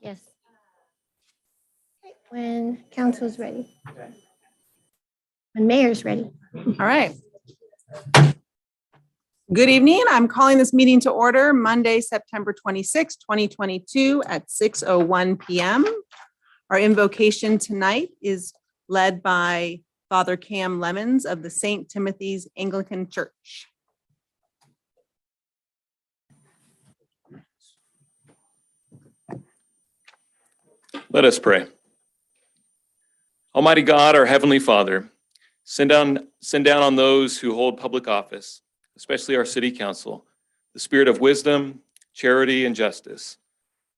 Yes. Okay, when council's ready. When mayor's ready. All right. Good evening. I'm calling this meeting to order Monday, September 26, 2022 at 6:01 PM. Our invocation tonight is led by Father Cam Lemons of the St. Timothy's Anglican Church. Let us pray. Almighty God, our Heavenly Father, send down on those who hold public office, especially our city council, the spirit of wisdom, charity, and justice,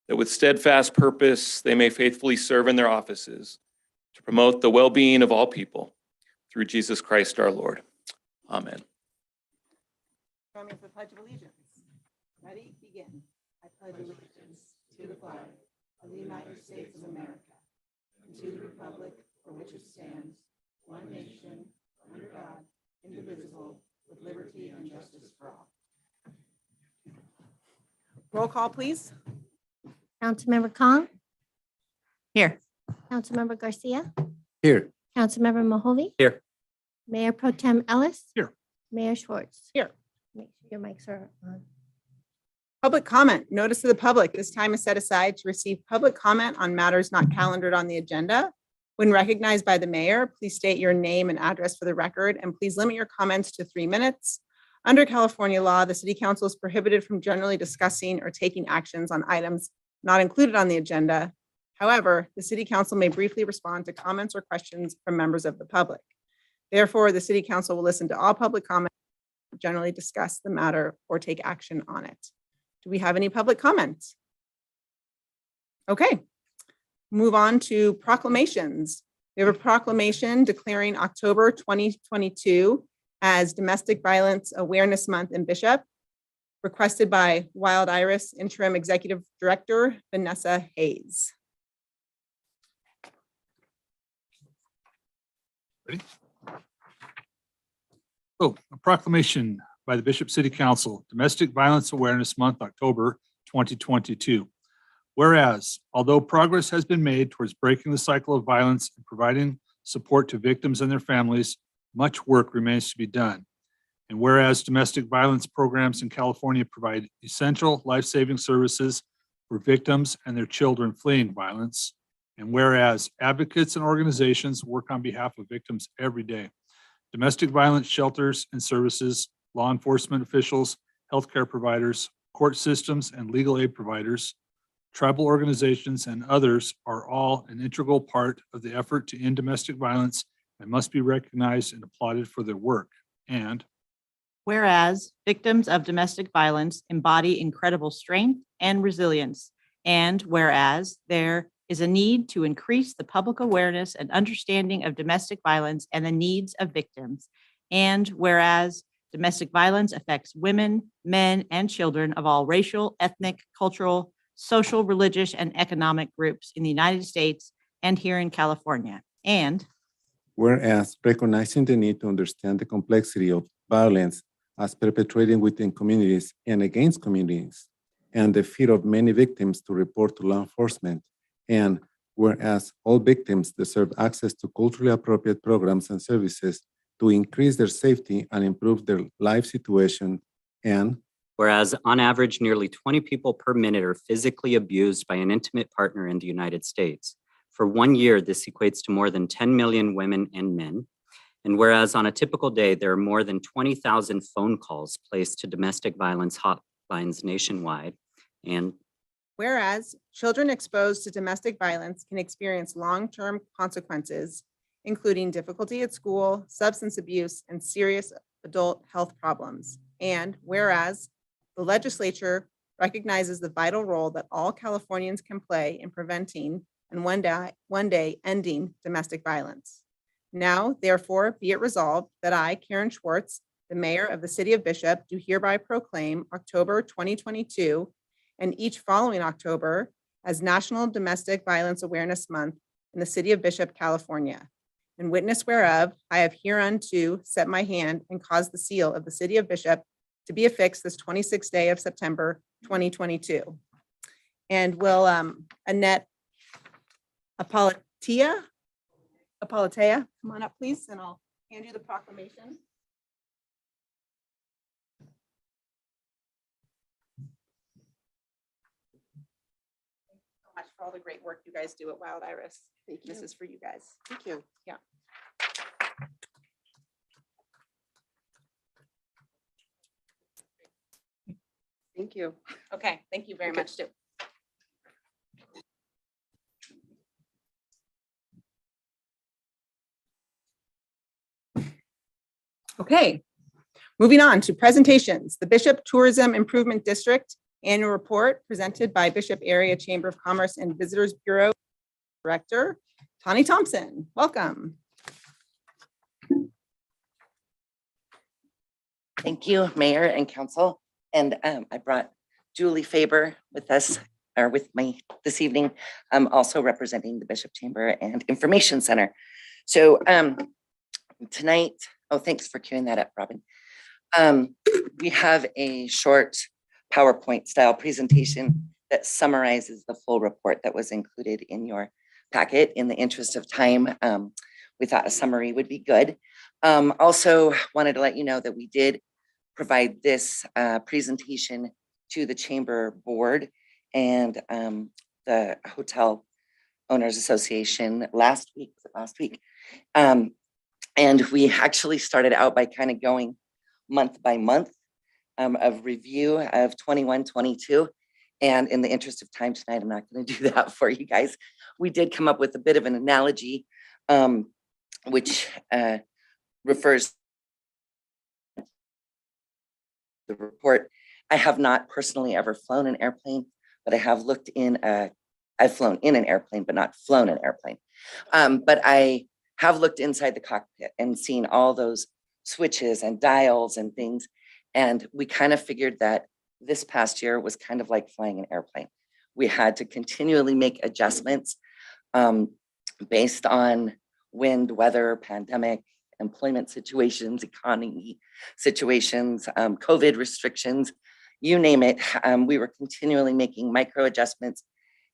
that with steadfast purpose they may faithfully serve in their offices to promote the well-being of all people through Jesus Christ our Lord. Amen. Join me for the Pledge of Allegiance. Ready? Begin. I pledge allegiance to the flag of the United States of America and to the republic for which it stands, one nation, under God, indivisible, with liberty and justice for all. Roll call, please. Councilmember Kong, Here. Councilmember Garcia, Here. Councilmember Mahoney. Here. Mayor Pro Tem Ellis. Here. Mayor Schwartz. Here. Make sure your mics are on. Public comment. Notice to the public. This time is set aside to receive public comment on matters not calendared on the agenda. When recognized by the mayor, please state your name and address for the record, and please limit your comments to 3 minutes. Under California law, the city council is prohibited from generally discussing or taking actions on items not included on the agenda. However, the city council may briefly respond to comments or questions from members of the public. Therefore, the city council will listen to all public comments, generally discuss the matter or take action on it. Do we have any public comments? Okay, move on to proclamations. We have a proclamation declaring October 2022 as Domestic Violence Awareness Month in Bishop, requested by Wild Iris Interim Executive Director Vanessa Hayes. Ready? Oh, a proclamation by the Bishop City Council, Domestic Violence Awareness Month, October 2022. Whereas, although progress has been made towards breaking the cycle of violence and providing support to victims and their families, much work remains to be done. And whereas domestic violence programs in California provide essential life-saving services for victims and their children fleeing violence. And whereas advocates and organizations work on behalf of victims every day. Domestic violence shelters and services, law enforcement officials, healthcare providers, court systems, and legal aid providers, tribal organizations, and others are all an integral part of the effort to end domestic violence and must be recognized and applauded for their work. And whereas victims of domestic violence embody incredible strength and resilience, and whereas there is a need to increase the public awareness and understanding of domestic violence and the needs of victims, and whereas domestic violence affects women, men, and children of all racial, ethnic, cultural, social, religious, and economic groups in the United States and here in California. And whereas recognizing the need to understand the complexity of violence as perpetrated within communities and against communities, and the fear of many victims to report to law enforcement, and whereas all victims deserve access to culturally appropriate programs and services to increase their safety and improve their life situation, and whereas on average, nearly 20 people per minute are physically abused by an intimate partner in the United States. For 1 year, this equates to more than 10 million women and men. And whereas on a typical day, there are more than 20,000 phone calls placed to domestic violence hotlines nationwide. And whereas children exposed to domestic violence can experience long-term consequences, including difficulty at school, substance abuse, and serious adult health problems. And whereas the legislature recognizes the vital role that all Californians can play in preventing and one day ending domestic violence. Now, therefore, be it resolved that I, Karen Schwartz, the mayor of the city of Bishop, do hereby proclaim October 2022 and each following October as National Domestic Violence Awareness Month in the city of Bishop, California. In witness whereof, I have hereunto set my hand and caused the seal of the city of Bishop to be affixed this 26th day of September 2022. And will Annette Apalatea come on up, please, and I'll hand you the proclamation. Thank you so much for all the great work you guys do at Wild Iris. This is for you guys. Thank you. Yeah. Thank you. Okay, thank you very Okay. much, too. Okay, moving on to presentations. The Bishop Tourism Improvement District Annual Report presented by Bishop Area Chamber of Commerce and Visitors Bureau Director, Tawny Thompson. Welcome. Thank you, Mayor and Council. And I brought Julie Faber with us, or with me this evening, also representing the Bishop Chamber and Information Center. So tonight, oh, thanks for queuing that up, Robin. We have a short PowerPoint style presentation that summarizes the full report that was included in your packet. In the interest of time, we thought a summary would be good. Also wanted to let you know that we did provide this presentation to the Chamber Board and the Hotel Owners Association last week. And we actually started out by kind of going month by month of review of 21, 22. And in the interest of time tonight, I'm not going to do that for you guys. We did come up with a bit of an analogy, which refers to the report. I have not personally ever flown an airplane, but I have I've flown in an airplane, but not flown an airplane. But I have looked inside the cockpit and seen all those switches and dials and things. And we kind of figured that this past year was kind of like flying an airplane. We had to continually make adjustments based on wind, weather, pandemic, employment situations, economy situations, COVID restrictions, you name it. We were continually making micro adjustments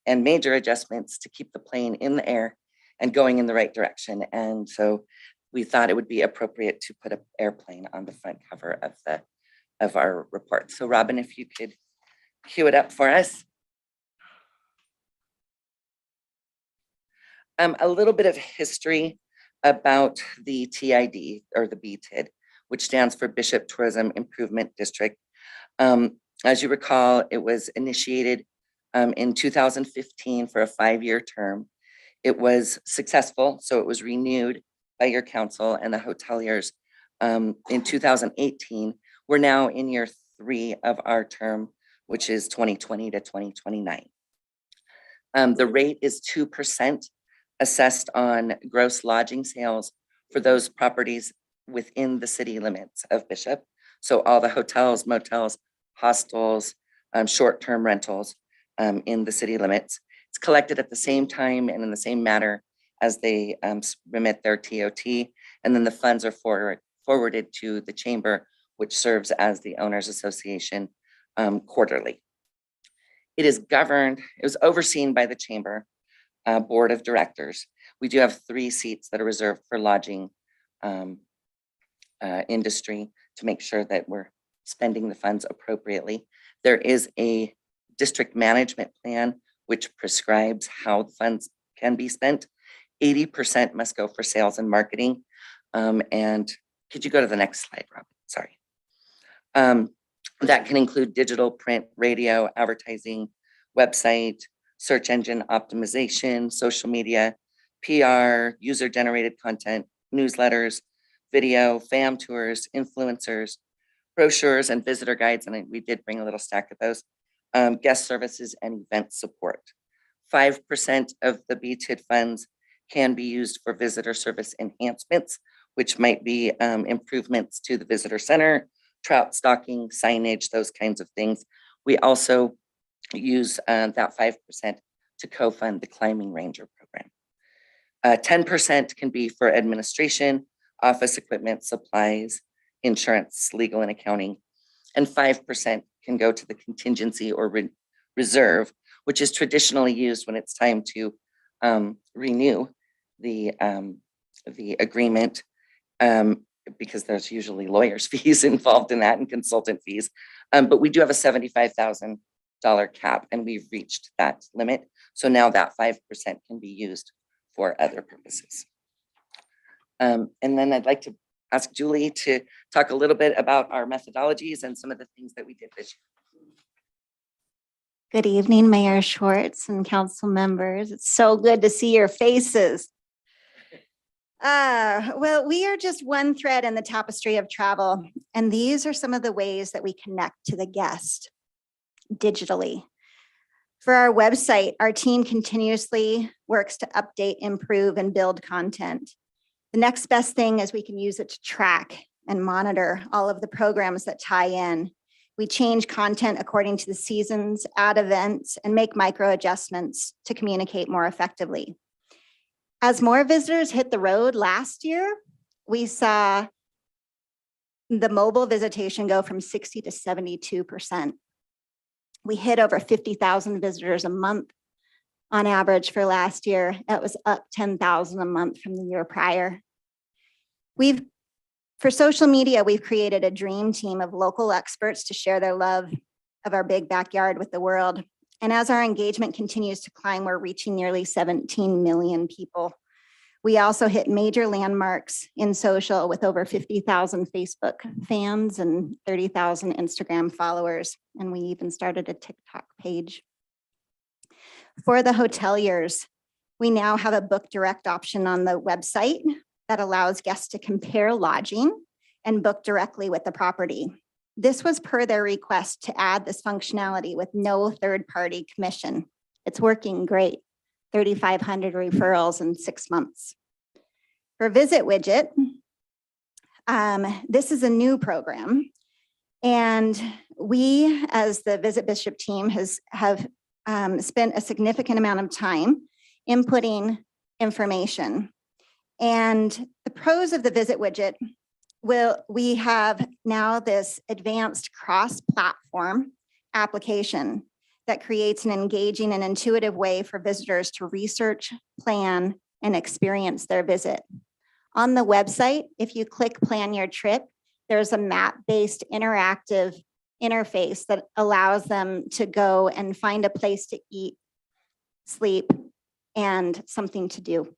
and major adjustments to keep the plane in the air and going in the right direction. And so we thought it would be appropriate to put an airplane on the front cover of our report. So Robin, if you could cue it up for us. A little bit of history about the TID, or the BTID, which stands for Bishop Tourism Improvement District. As you recall, it was initiated in 2015 for a 5-year term. It was successful, so it was renewed by your council and the hoteliers in 2018. We're now in year 3 of our term, which is 2020 to 2029. The rate is 2% assessed on gross lodging sales for those properties within the city limits of Bishop. So all the hotels, motels, hostels, short-term rentals in the city limits. It's collected at the same time and in the same manner as they remit their TOT. And then the funds are forwarded to the chamber, which serves as the Owners Association quarterly. It was overseen by the chamber board of directors. We do have 3 seats that are reserved for lodging industry to make sure that we're spending the funds appropriately. There is a district management plan which prescribes how the funds can be spent. 80% must go for sales and marketing. And could you go to the next slide, Rob? Sorry. That can include digital, print, radio, advertising, website, search engine optimization, social media, PR, user-generated content, newsletters, video, fam tours, influencers, brochures, and visitor guides. And we did bring a little stack of those. Guest services and event support. 5% of the BTID funds can be used for visitor service enhancements, which might be improvements to the visitor center, trout stocking, signage, those kinds of things. We also use that 5% to co-fund the Climbing Ranger program. 10% can be for administration, office equipment, supplies, insurance, legal and accounting, and 5% can go to the contingency or reserve, which is traditionally used when it's time to renew the agreement, because there's usually lawyers' fees involved in that and consultant fees. But we do have a $75,000 cap, and we've reached that limit. So now that 5% can be used for other purposes. And then I'd like to ask Julie to talk a little bit about our methodologies and some of the things that we did this year. Good evening, Mayor Schwartz and council members. It's so good to see your faces. Well, we are just one thread in the tapestry of travel, and these are some of the ways that we connect to the guest digitally. For our website, our team continuously works to update, improve, and build content. The next best thing is we can use it to track and monitor all of the programs that tie in. We change content according to the seasons, add events, and make micro adjustments to communicate more effectively. As more visitors hit the road last year, we saw the mobile visitation go from 60 to 72%. We hit over 50,000 visitors a month on average for last year. That was up 10,000 a month from the year prior. For social media, we've created a dream team of local experts to share their love of our big backyard with the world. And as our engagement continues to climb, we're reaching nearly 17 million people. We also hit major landmarks in social with over 50,000 Facebook fans and 30,000 Instagram followers. And we even started a TikTok page. For the hoteliers, we now have a book direct option on the website that allows guests to compare lodging and book directly with the property. This was per their request to add this functionality with no third-party commission. It's working great. 3,500 referrals in 6 months. For Visit Widget, this is a new program. And we, as the Visit Bishop team, have spent a significant amount of time inputting information. And the pros of the Visit Widget, we have now this advanced cross-platform application that creates an engaging and intuitive way for visitors to research, plan, and experience their visit. On the website, if you click Plan Your Trip, there's a map-based interactive interface that allows them to go and find a place to eat, sleep, and something to do.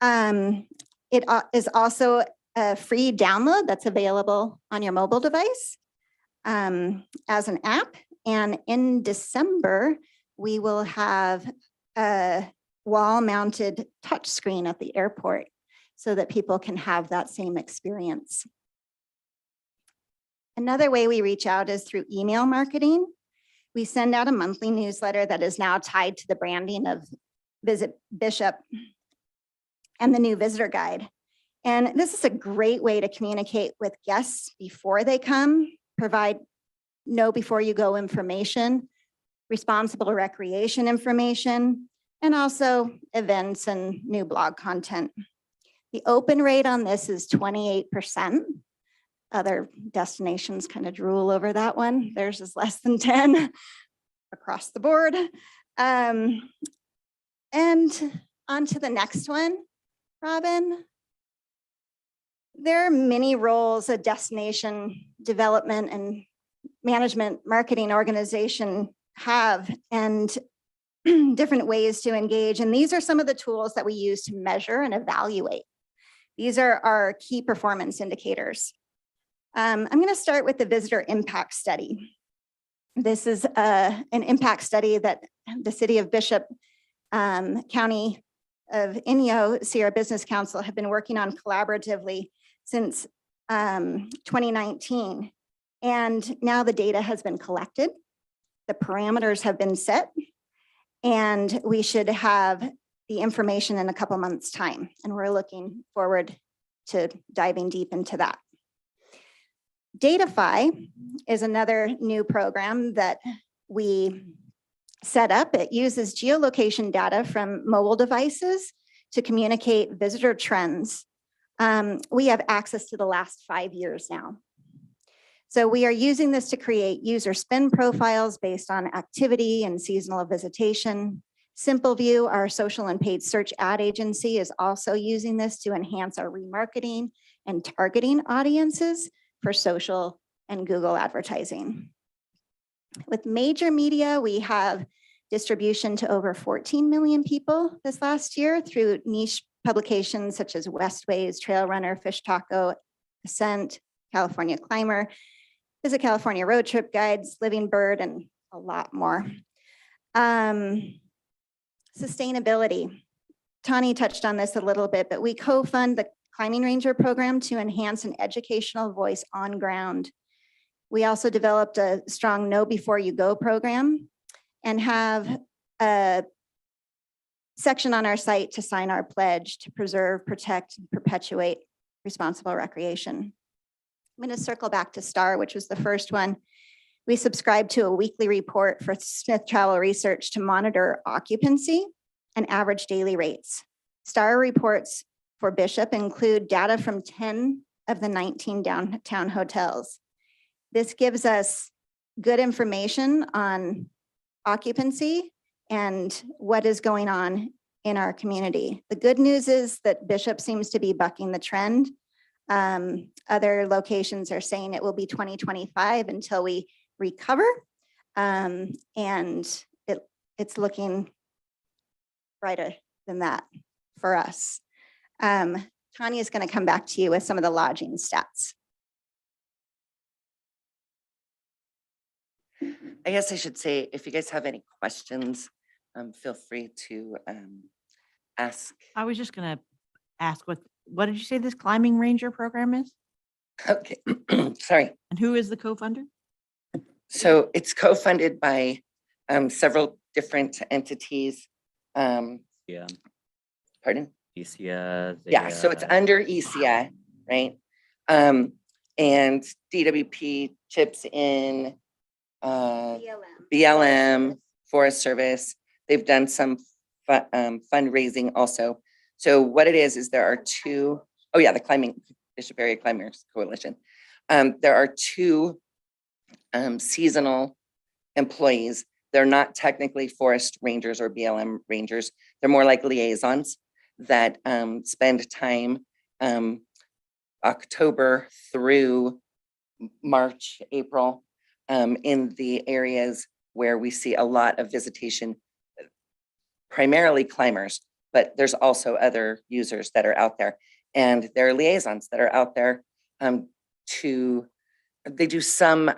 It is also a free download that's available on your mobile device as an app. And in December, we will have a wall-mounted touchscreen at the airport so that people can have that same experience. Another way we reach out is through email marketing. We send out a monthly newsletter that is now tied to the branding of Visit Bishop and the new visitor guide. And this is a great way to communicate with guests before they come, provide know before you go information, responsible recreation information, and also events and new blog content. The open rate on this is 28%. Other destinations kind of drool over that one. Theirs is less than 10 across the board. And on to the next one, Robin. There are many roles a destination development and management marketing organization have and different ways to engage. And these are some of the tools that we use to measure and evaluate. These are our key performance indicators. I'm going to start with the visitor impact study. This is an impact study that the City of Bishop, County of Inyo, Sierra Business Council have been working on collaboratively since 2019. And now the data has been collected, the parameters have been set, and we should have the information in a couple months' time. And we're looking forward to diving deep into that. Datafy is another new program that we set up. It uses geolocation data from mobile devices to communicate visitor trends. We have access to the last 5 years now. So we are using this to create user spend profiles based on activity and seasonal visitation. Simple View, our social and paid search ad agency, is also using this to enhance our remarketing and targeting audiences for social and Google advertising. With major media, we have distribution to over 14 million people this last year through niche publications such as Westways, Trail Runner, Fish Taco, Ascent, California Climber, Visit California Road Trip Guides, Living Bird, and a lot more. Sustainability. Tani touched on this a little bit, but we co-fund the Climbing Ranger program to enhance an educational voice on ground. We also developed a strong Know Before You Go program and have a section on our site to sign our pledge to preserve, protect, and perpetuate responsible recreation. I'm going to circle back to STAR, which was the first one. We subscribe to a weekly report for Smith Travel Research to monitor occupancy and average daily rates. STAR reports for Bishop include data from 10 of the 19 downtown hotels. This gives us good information on occupancy and what is going on in our community. The good news is that Bishop seems to be bucking the trend. Other locations are saying it will be 2025 until we recover. And it's looking brighter than that for us. Tanya is going to come back to you with some of the lodging stats. I guess I should say, if you guys have any questions, feel free to ask. I was just gonna ask, what did you say this Climbing Ranger program is? Okay, sorry. And who is the co-funder? So it's co-funded by several different entities. Yeah, Pardon? ECA. Yeah, so it's under ECA, right? And DWP chips in, BLM, Forest Service. They've done some fundraising also. So what it is there are two, oh yeah, the Bishop Area Climbers Coalition. There are two seasonal employees. They're not technically forest rangers or BLM rangers. They're more like liaisons that spend time October through March, April, in the areas where we see a lot of visitation, primarily climbers, but there's also other users that are out there. And there are liaisons that are out there they do some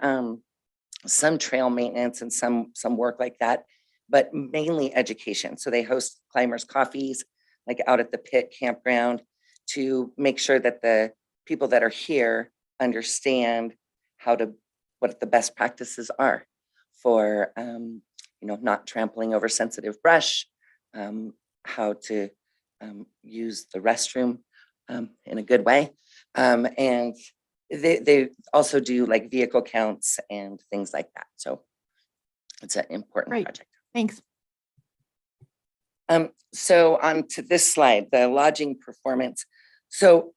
trail maintenance and some work like that, but mainly education. So they host climbers coffees, like out at the pit campground, to make sure that the people that are here understand what the best practices are for, not trampling over sensitive brush, how to use the restroom in a good way. And they also do like vehicle counts and things like that. So it's an important Great. project. Thanks. So on to this slide, the lodging performance. So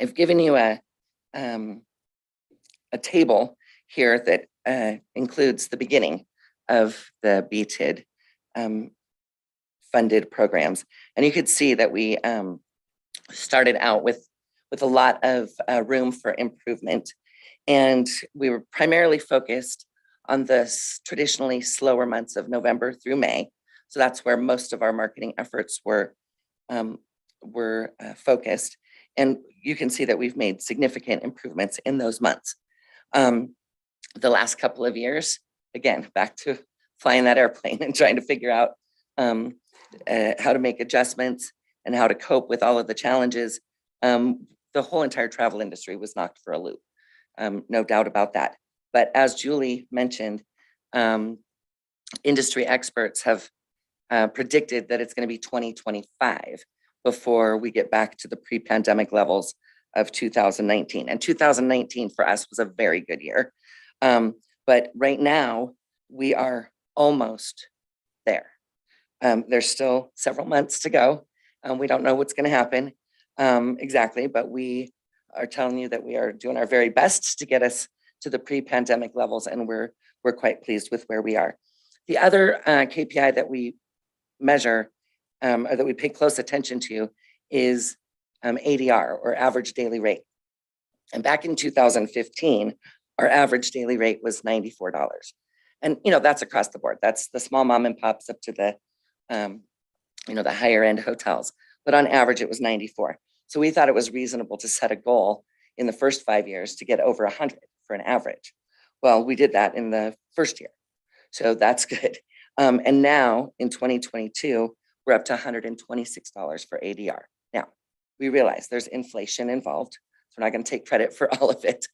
I've given you a table here that includes the beginning of the BTID funded programs. And you could see that we started out with a lot of room for improvement. And we were primarily focused on the traditionally slower months of November through May. So that's where most of our marketing efforts were focused. And you can see that we've made significant improvements in those months. The last couple of years, again, back to flying that airplane and trying to figure out how to make adjustments and how to cope with all of the challenges. The whole entire travel industry was knocked for a loop, no doubt about that. But as Julie mentioned, industry experts have predicted that it's going to be 2025 before we get back to the pre-pandemic levels of 2019. And 2019 for us was a very good year. But right now we are almost there. There's still several months to go. We don't know what's going to happen exactly, but we are telling you that we are doing our very best to get us to the pre-pandemic levels, and we're quite pleased with where we are. The other KPI that we measure or that we pay close attention to is ADR, or average daily rate. And back in 2015, our average daily rate was $94. And that's across the board. That's the small mom and pops up to the the higher end hotels. But on average, it was 94. So we thought it was reasonable to set a goal in the first 5 years to get over 100 for an average. Well, we did that in the first year. So that's good. And now in 2022, we're up to $126 for ADR. Now, we realize there's inflation involved, so we're not going to take credit for all of it.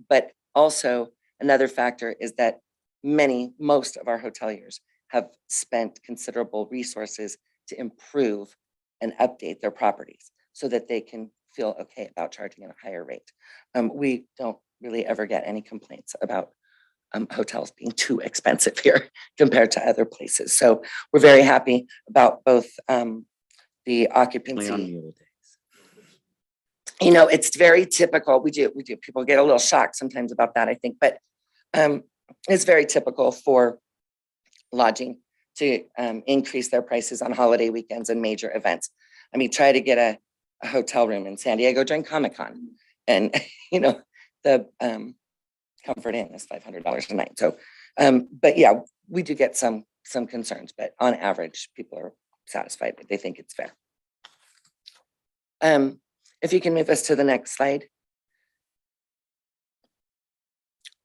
But also another factor is that most of our hoteliers have spent considerable resources to improve and update their properties so that they can feel okay about charging at a higher rate. We don't really ever get any complaints about hotels being too expensive here compared to other places. So we're very happy about both the Only on occupancy. mule days. It's very typical. We do. People get a little shocked sometimes about that, I think, but it's very typical for lodging to increase their prices on holiday weekends and major events. I mean, try to get a hotel room in San Diego during Comic-Con, and the Comfort Inn is $500 a night. So, but yeah, we do get some concerns, but on average, people are satisfied. They think it's fair. If you can move us to the next slide.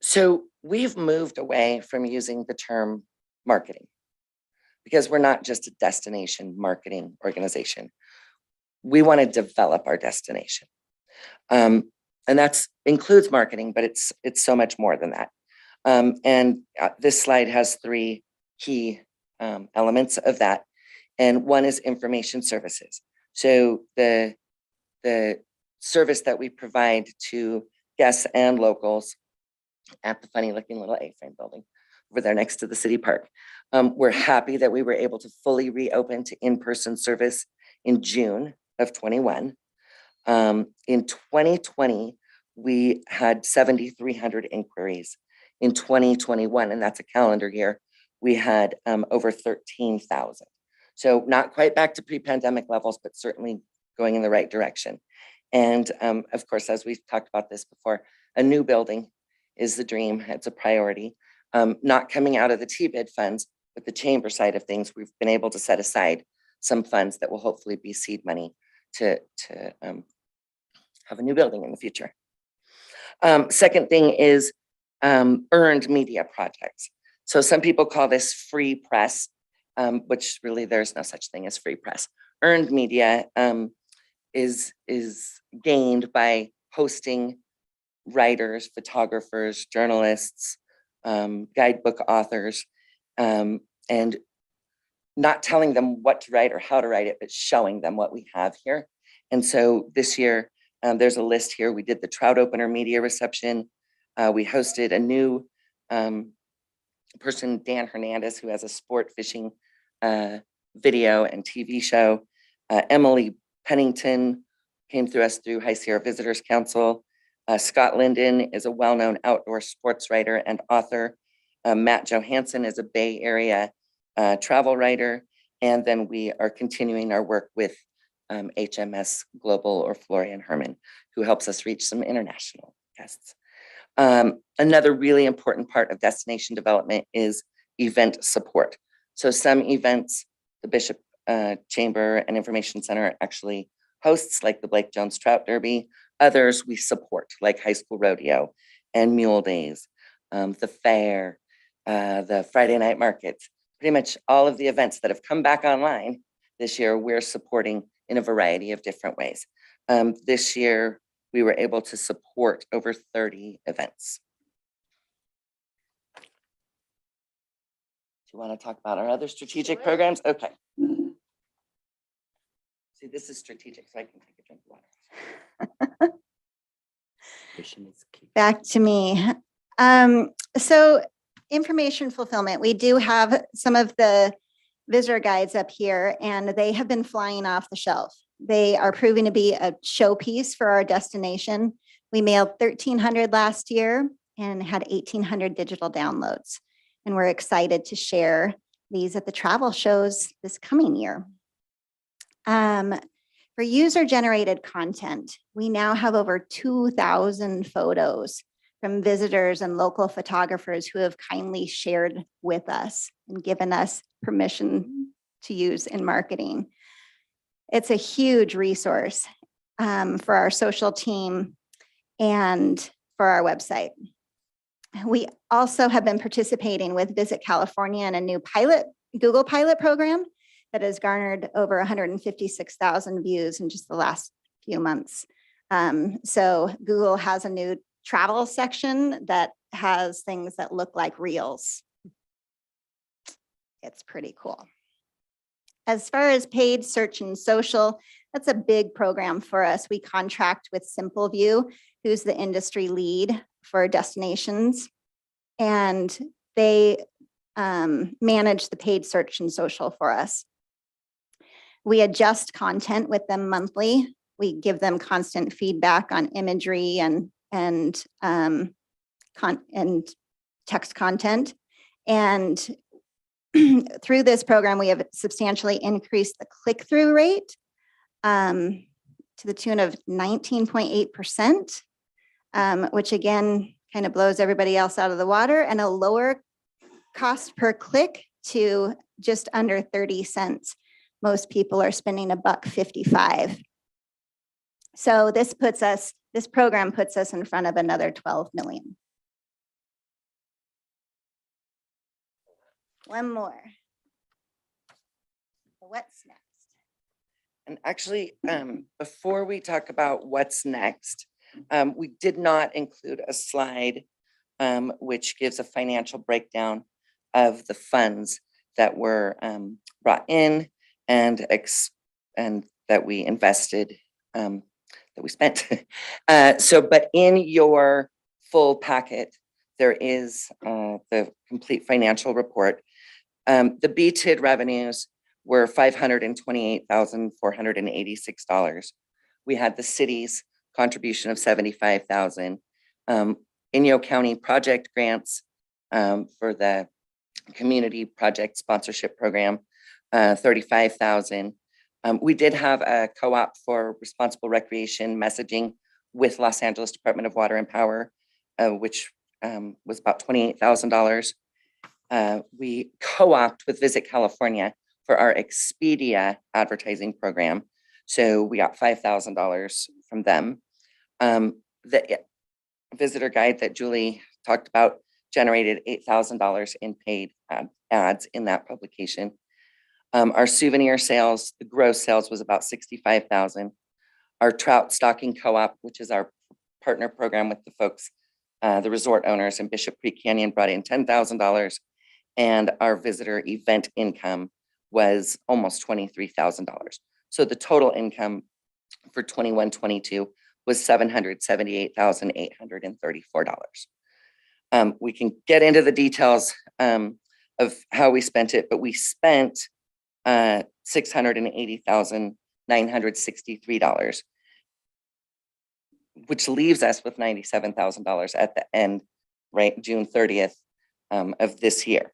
So we've moved away from using the term marketing because we're not just a destination marketing organization. We want to develop our destination. And that includes marketing, but it's so much more than that. And this slide has 3 key elements of that. And one is information services. So the service that we provide to guests and locals at the funny looking little A-frame building over there next to the city park. We're happy that we were able to fully reopen to in-person service in June of 21. In 2020, we had 7,300 inquiries. In 2021, and that's a calendar year, we had over 13,000. So not quite back to pre-pandemic levels, but certainly going in the right direction. And of course, as we've talked about this before, a new building is the dream. It's a priority. Not coming out of the TBID funds, but the chamber side of things, we've been able to set aside some funds that will hopefully be seed money to have a new building in the future. Second thing is earned media projects. So some people call this free press, which really there's no such thing as free press. Earned media is gained by hosting writers, photographers, journalists, guidebook authors, and not telling them what to write or how to write it, but showing them what we have here. And so this year, there's a list here. We did the Trout Opener media reception. We hosted a new person, Dan Hernandez, who has a sport fishing video and TV show. Emily Pennington came through us through High Sierra Visitors Council. Scott Linden is a well-known outdoor sports writer and author. Matt Johansson is a Bay Area travel writer. And then we are continuing our work with HMS Global, or Florian Herman, who helps us reach some international guests. Another really important part of destination development is event support. So some events, the Bishop Chamber and Information Center actually hosts, like the Blake Jones Trout Derby. Others we support, like High School Rodeo and Mule Days, the fair, the Friday night markets. Pretty much all of the events that have come back online this year, we're supporting in a variety of different ways. This year, we were able to support over 30 events. Do you want to talk about our other strategic programs? Okay. See, this is strategic, so I can take a drink of water. Vision is key. Back to me. So information fulfillment, we do have some of the visitor guides up here, and they have been flying off the shelf. They are proving to be a showpiece for our destination. We mailed 1,300 last year and had 1,800 digital downloads. And we're excited to share these at the travel shows this coming year. For user-generated content, we now have over 2,000 photos from visitors and local photographers who have kindly shared with us and given us permission to use in marketing. It's a huge resource for our social team and for our website. We also have been participating with Visit California in a new Google pilot program that has garnered over 156,000 views in just the last few months. So Google has a new travel section that has things that look like reels. It's pretty cool. As far as paid search and social, that's a big program for us. We contract with SimpleView, who's the industry lead for destinations, and they manage the paid search and social for us. We adjust content with them monthly. We give them constant feedback on imagery and text content. And through this program, we have substantially increased the click-through rate to the tune of 19.8%, which again, kind of blows everybody else out of the water, and a lower cost per click to just under 30 cents. Most people are spending $1.55. So this program puts us in front of another 12 million. One more. What's next? And actually, before we talk about what's next, we did not include a slide which gives a financial breakdown of the funds that were brought in and that we invested, that we spent. But in your full packet, there is the complete financial report. The BTID revenues were $528,486. We had the city's contribution of $75,000. Inyo County project grants for the community project sponsorship program, $35,000. We did have a co-op for responsible recreation messaging with Los Angeles Department of Water and Power, which was about $28,000. We co-opt with Visit California for our Expedia advertising program. So we got $5,000 from them. The visitor guide that Julie talked about generated $8,000 in paid ads in that publication. Our souvenir sales, the gross sales was about $65,000. Our trout stocking co-op, which is our partner program with the folks, the resort owners in Bishop Creek Canyon, brought in $10,000. And our visitor event income was almost $23,000. So the total income for 21-22 was $778,834. We can get into the details of how we spent it, but we spent $680,963, which leaves us with $97,000 at the end, right, June 30th of this year.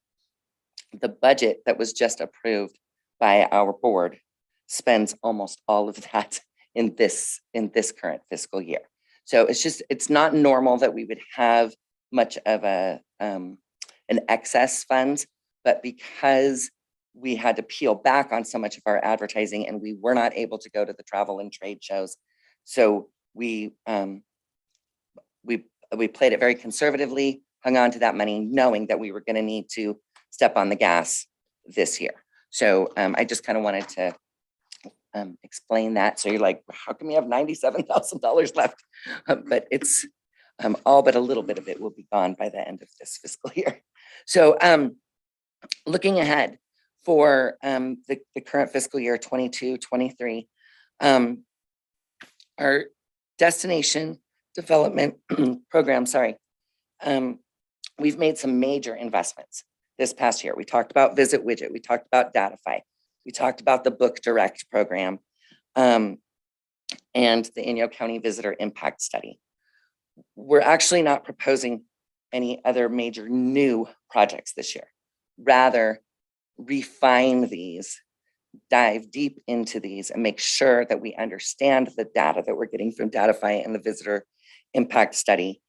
The budget that was just approved by our board spends almost all of that in this current fiscal year. So it's not normal that we would have much of an excess funds, but because we had to peel back on so much of our advertising and we were not able to go to the travel and trade shows. So we played it very conservatively, hung on to that money, knowing that we were going to need to step on the gas this year. So I just kind of wanted to explain that. So you're like, how can we have $97,000 left? But it's all but a little bit of it will be gone by the end of this fiscal year. So looking ahead for the current fiscal year 22-23, our destination development program, we've made some major investments this past year. We talked about Visit Widget, we talked about Datify, we talked about the Book Direct program. and the Inyo County Visitor Impact Study. We're actually not proposing any other major new projects this year. Rather, refine these, dive deep into these, and make sure that we understand the data that we're getting from Datify and the Visitor Impact Study.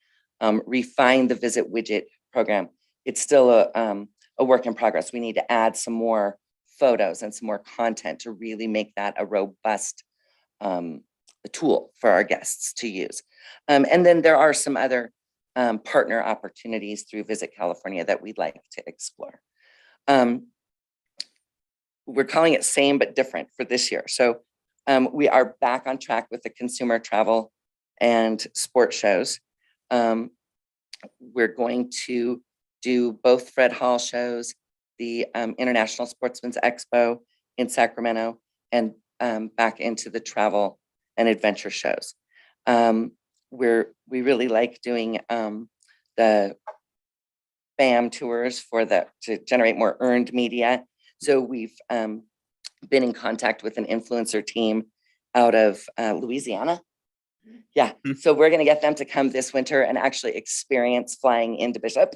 Refine the Visit Widget program. It's still a work in progress. We need to add some more photos and some more content to really make that a robust tool for our guests to use. And then there are some other partner opportunities through Visit California that we'd like to explore. We're calling it same but different for this year. So we are back on track with the consumer travel and sports shows. We're going to do both Fred Hall shows, the International Sportsman's Expo in Sacramento, and back into the travel and adventure shows. We really like doing the BAM tours to generate more earned media. So we've been in contact with an influencer team out of Louisiana. Yeah, so we're gonna get them to come this winter and actually experience flying into Bishop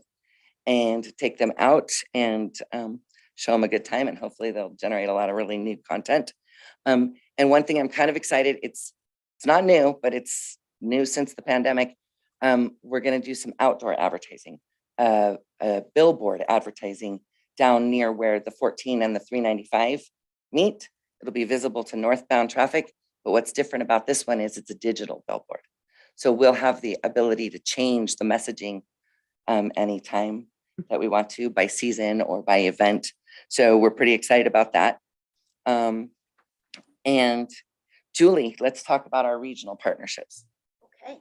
and take them out and show them a good time, and hopefully they'll generate a lot of really new content. And one thing I'm kind of excited, it's not new, but it's new since the pandemic. We're gonna do some outdoor advertising, billboard advertising down near where the 14 and the 395 meet. It'll be visible to northbound traffic, but what's different about this one is it's a digital billboard. So we'll have the ability to change the messaging anytime that we want to, by season or by event. So we're pretty excited about that. And Julie, let's talk about our regional partnerships. Okay.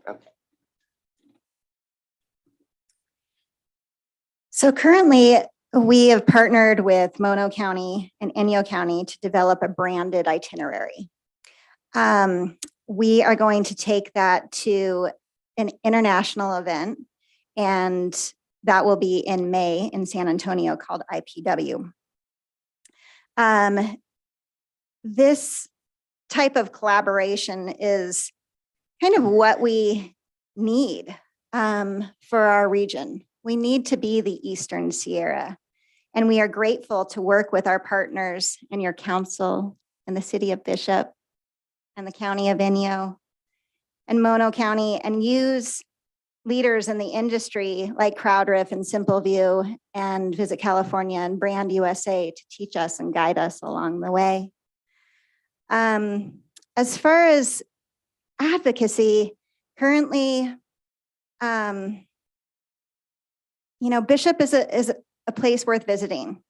So currently, we have partnered with Mono County and Inyo County to develop a branded itinerary. We are going to take that to an international event, and that will be in May in San Antonio, called IPW. This type of collaboration is kind of what we need for our region. We need to be the Eastern Sierra, and we are grateful to work with our partners in your council and the city of Bishop and the county of Inyo and Mono County, and use leaders in the industry like CrowdRiff and Simple View and Visit California and Brand USA to teach us and guide us along the way. As far as advocacy, currently, Bishop is a place worth visiting,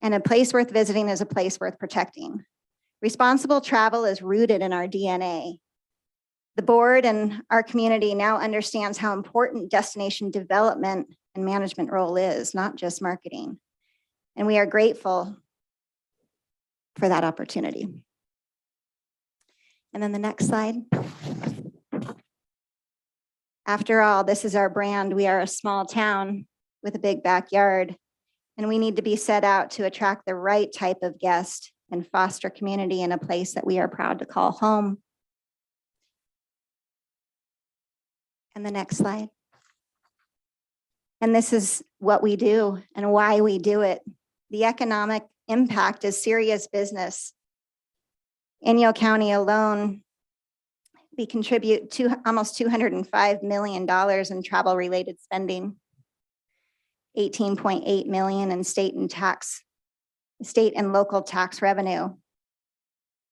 and a place worth visiting is a place worth protecting. Responsible travel is rooted in our DNA. The board and our community now understands how important destination development and management role is, not just marketing. And we are grateful for that opportunity. And then the next slide. After all, this is our brand. We are a small town with a big backyard, and we need to be set out to attract the right type of guest and foster community in a place that we are proud to call home. And the next slide. And this is what we do and why we do it. The economic impact is serious business. Inyo County alone, we contribute to almost $205 million in travel-related spending, 18.8 million in state and local tax revenue.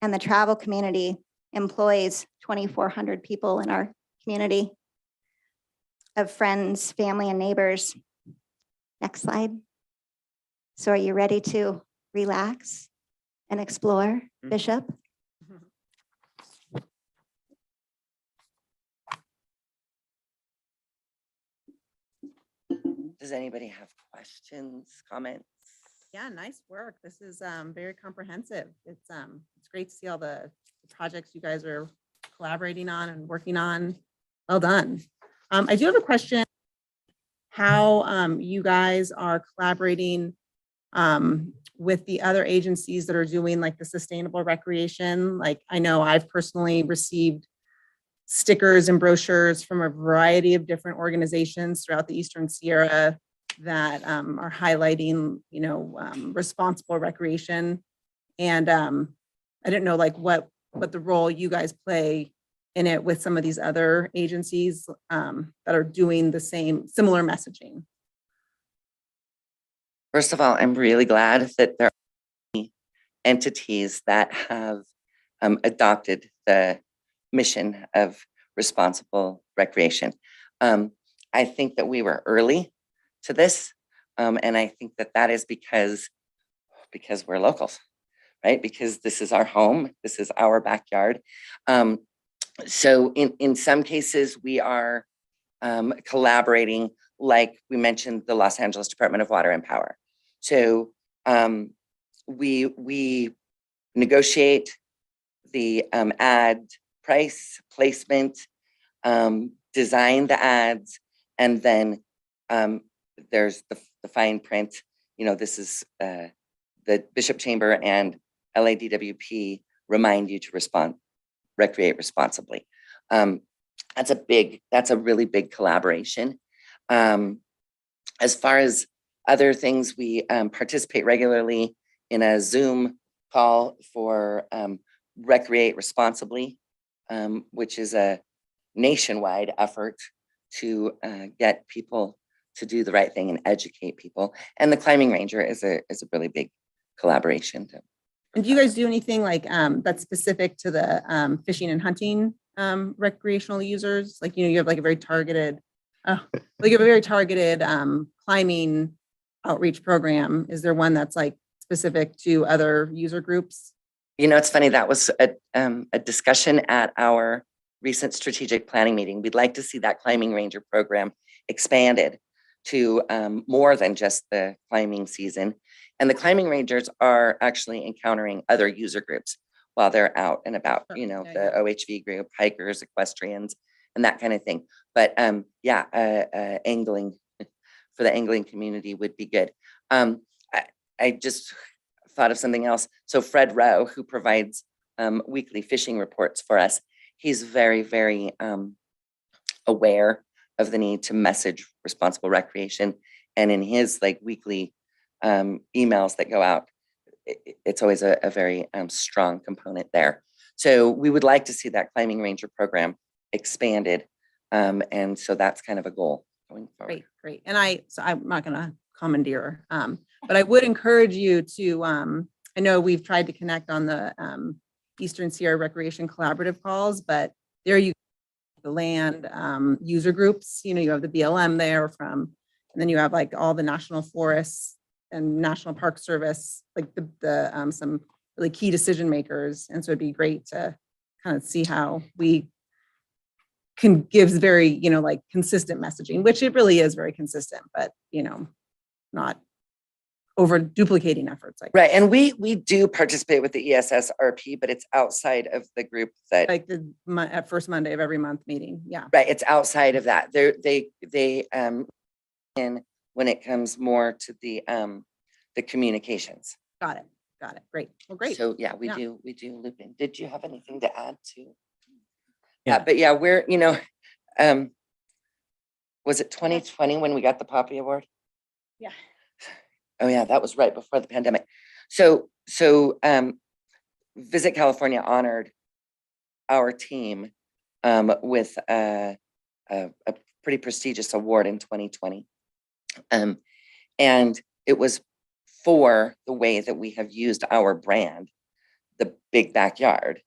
And the travel community employs 2,400 people in our community of friends, family, and neighbors. Next slide. So are you ready to relax and explore, Bishop? Does anybody have questions, comments? Yeah, nice work. This is very comprehensive. It's great to see all the projects you guys are collaborating on and working on. Well done. I do have a question. How you guys are collaborating with the other agencies that are doing like the sustainable recreation. Like I know I've personally received stickers and brochures from a variety of different organizations throughout the Eastern Sierra that are highlighting, responsible recreation. And I didn't know like what the role you guys play in it with some of these other agencies that are doing the similar messaging. First of all, I'm really glad that there are entities that have adopted the mission of responsible recreation. I think that we were early to this, and I think that that is because we're locals, right? Because this is our home, this is our backyard. So in some cases, we are collaborating, like we mentioned, the Los Angeles Department of Water and Power. So we negotiate the ad price, placement, design the ads, and then there's the fine print. This is the Bishop Chamber and LADWP remind you to recreate responsibly. That's a really big collaboration. As far as other things, we participate regularly in a Zoom call for Recreate Responsibly, which is a nationwide effort to get people to do the right thing and educate people. And the Climbing Ranger is a really big collaboration. And do you guys do anything like that's specific to the fishing and hunting recreational users? Like, you have like a very targeted, climbing outreach program. Is there one that's like specific to other user groups? It's funny, that was a discussion at our recent strategic planning meeting. We'd like to see that Climbing Ranger program expanded to more than just the climbing season. And the Climbing Rangers are actually encountering other user groups while they're out and about, Sure. the OHV group, hikers, equestrians, and that kind of thing. But angling for the angling community would be good. I just thought of something else. So Fred Rowe, who provides weekly fishing reports for us, he's very, very aware of the need to message responsible recreation. And in his weekly emails that go out, it's always a very strong component there. So we would like to see that Climbing Ranger program expanded. And so that's kind of a goal going forward. Great. And I'm not going to commandeer, but I would encourage you to, I know we've tried to connect on the Eastern Sierra Recreation Collaborative calls, but there you the land user groups, you have the BLM there and then you have like all the national forests and National Park Service, like the some really key decision makers. And so it'd be great to kind of see how we can give very, consistent messaging, which it really is very consistent, but, not over duplicating efforts. Right. And we do participate with the ESSRP, but it's outside of the group that. Like at first Monday of every month meeting. Yeah. Right. It's outside of that. They in when it comes more to the communications. Got it. Great. Well, great. So yeah, we do loop in. Did you have anything to add to? Yeah. But yeah, we're, was it 2020 when we got the Poppy Award? Yeah. Oh yeah, that was right before the pandemic. So Visit California honored our team with a pretty prestigious award in 2020. And it was for the way that we have used our brand, the Big Backyard,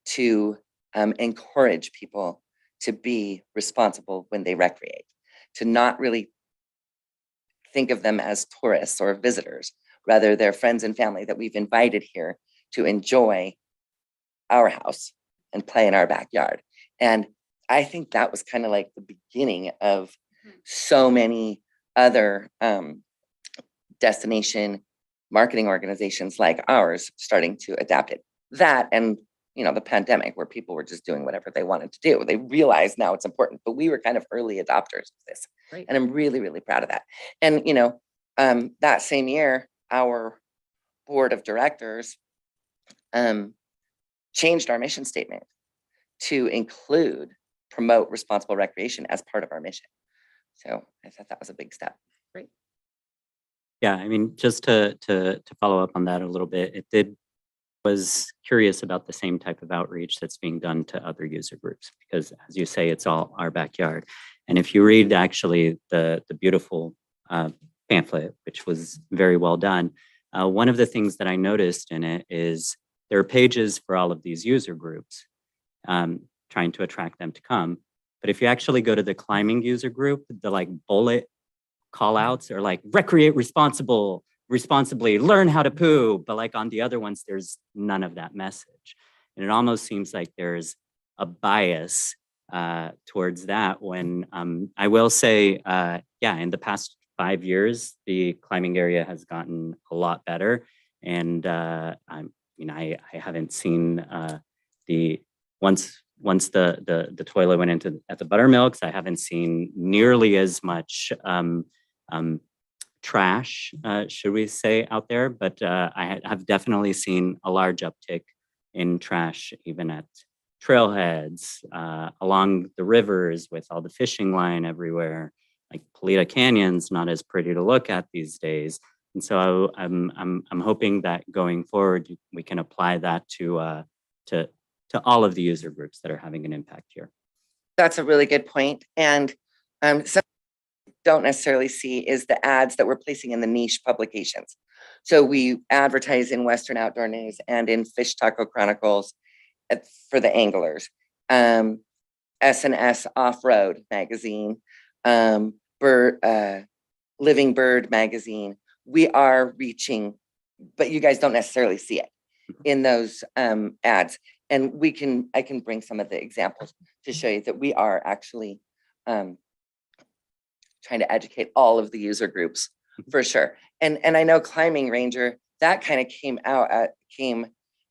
to encourage people to be responsible when they recreate, to not really think of them as tourists or visitors. Rather, they're friends and family that we've invited here to enjoy our house and play in our backyard. And I think that was kind of like the beginning of so many other destination marketing organizations like ours starting to adapt it. That and the pandemic, where people were just doing whatever they wanted to do. They realize now it's important, but we were kind of early adopters of this. Great. And I'm really, really proud of that. And, that same year, our board of directors changed our mission statement to include promote responsible recreation as part of our mission. So I thought that was a big step. Yeah, I mean, just to follow up on that a little bit, was curious about the same type of outreach that's being done to other user groups, because as you say, it's all our backyard. And if you read actually the beautiful pamphlet, which was very well done, one of the things that I noticed in it is there are pages for all of these user groups, trying to attract them to come. But if you actually go to the climbing user group, the like bullet call outs are like recreate responsibly, learn how to poo. But like on the other ones, there's none of that message. And it almost seems like there's a bias towards that when I will say, yeah, in the past 5 years, the climbing area has gotten a lot better. And I haven't seen once the toilet went into at the buttermilks, I haven't seen nearly as much trash, should we say, out there. But I have definitely seen a large uptick in trash, even at trailheads, along the rivers with all the fishing line everywhere. Like Polita Canyon's not as pretty to look at these days. And so I'm hoping that going forward, we can apply that to all of the user groups that are having an impact here. That's a really good point. And some don't necessarily see is the ads that we're placing in the niche publications. So we advertise in Western Outdoor News and in Fish Taco Chronicles for the anglers, S&S Off-Road magazine, Living Bird magazine. We are reaching, but you guys don't necessarily see it in those ads. And I can bring some of the examples to show you that we are actually trying to educate all of the user groups for sure. And I know Climbing Ranger, that kind of came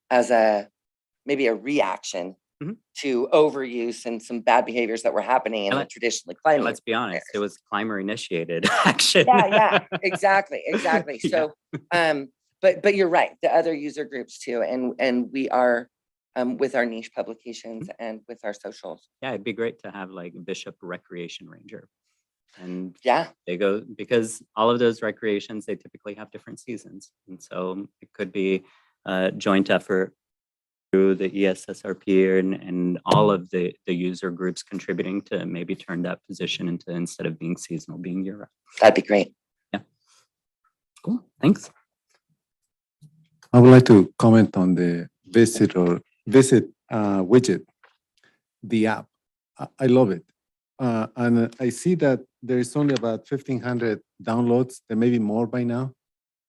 as maybe a reaction to overuse and some bad behaviors that were happening in the traditionally climbing. Let's be honest, it was climber initiated action. Yeah, exactly. Yeah. So, but you're right, the other user groups too, and we are with our niche publications and with our socials. Yeah, it'd be great to have like Bishop Recreation Ranger. And Yeah, they go, because all of those recreations, they typically have different seasons. And so it could be a joint effort through the ESSRP and all of the user groups contributing to maybe turn that position into, instead of being seasonal, being year round. that'd be great. Yeah. Cool. Thanks. I would like to comment on the visit widget, the app. I love it. And I see that there is only about 1,500 downloads. There may be more by now,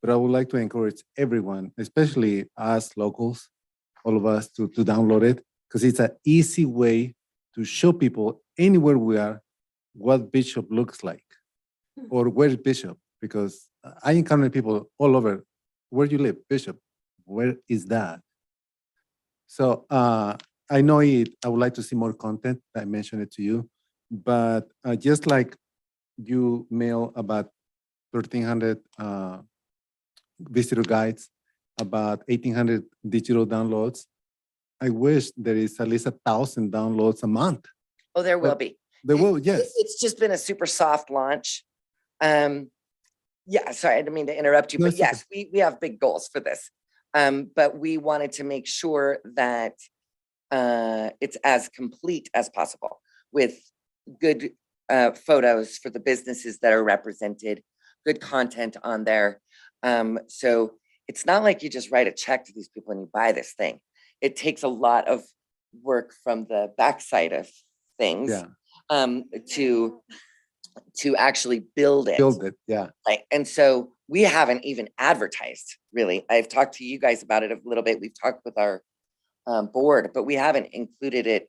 but I would like to encourage everyone, especially us locals, all of us to download it, because it's an easy way to show people anywhere we are what Bishop looks like or where's Bishop, because I encounter people all over. Where do you live, Bishop? Where is that? So I know I would like to see more content. I mentioned it to you, but just like you mail about 1,300 visitor guides, about 1,800 digital downloads, I wish there is at least 1,000 downloads a month. Oh, there will But be. There will, yes. It's just been a super soft launch. Yeah, sorry, I didn't mean to interrupt you, No, but it's okay. yes, we have big goals for this. But we wanted to make sure that it's as complete as possible with good photos for the businesses that are represented, good content on there. So it's not like you just write a check to these people and you buy this thing. It takes a lot of work from the backside of things Yeah, to actually build it. build it, yeah. Right. And so we haven't even advertised, really. I've talked to you guys about it a little bit. We've talked with our board, but we haven't included it.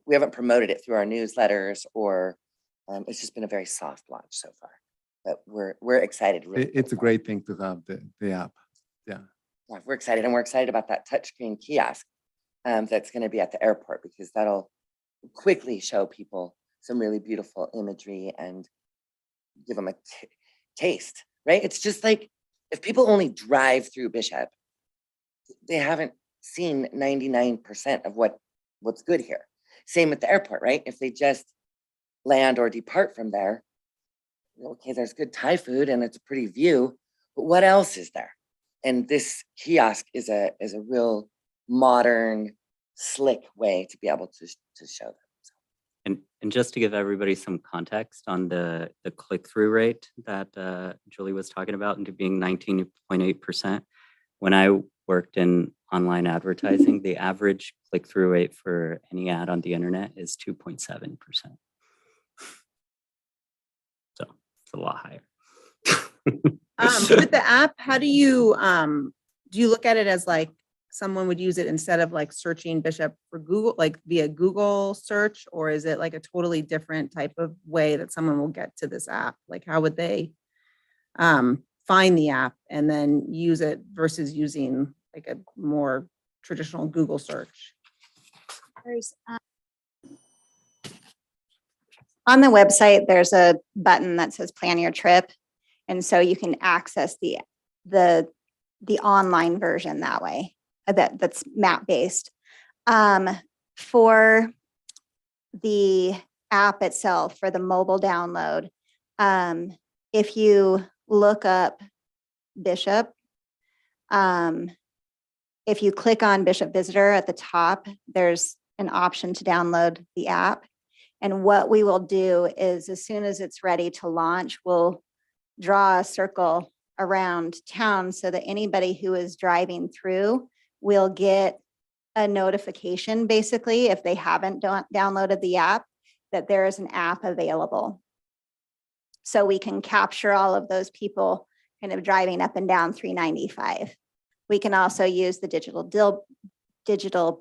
We haven't promoted it through our newsletters, or it's just been a very soft launch so far. But we're excited. Really It's a great thing to have the app. Yeah. Yeah, we're excited, and we're excited about that touchscreen kiosk that's going to be at the airport, because that'll quickly show people some really beautiful imagery and give them a taste, right? It's just like if people only drive through Bishop, they haven't seen 99% of what's good here. Same at the airport, right? If they just land or depart from there, okay, there's good Thai food and it's a pretty view, but what else is there? And this kiosk is a real modern, slick way to be able to show them. And just to give everybody some context on the click-through rate that Julie was talking about into being 19.8%. When I worked in online advertising, the average click-through rate for any ad on the internet is 2.7%. So it's a lot higher. With the app, how do you look at it as like someone would use it instead of like searching Bishop for Google, like via Google search, or is it like a totally different type of way that someone will get to this app? Like how would they find the app and then use it versus using like a more traditional Google search? On the website, there's a button that says plan your trip. And so you can access the online version that way, that's map based. For the app itself, for the mobile download, if you look up Bishop, if you click on Bishop Visitor at the top, there's an option to download the app. And what we will do is as soon as it's ready to launch, we'll draw a circle around town so that anybody who is driving through will get a notification, basically, if they haven't downloaded the app, that there is an app available. So we can capture all of those people kind of driving up and down 395. We can also use the digital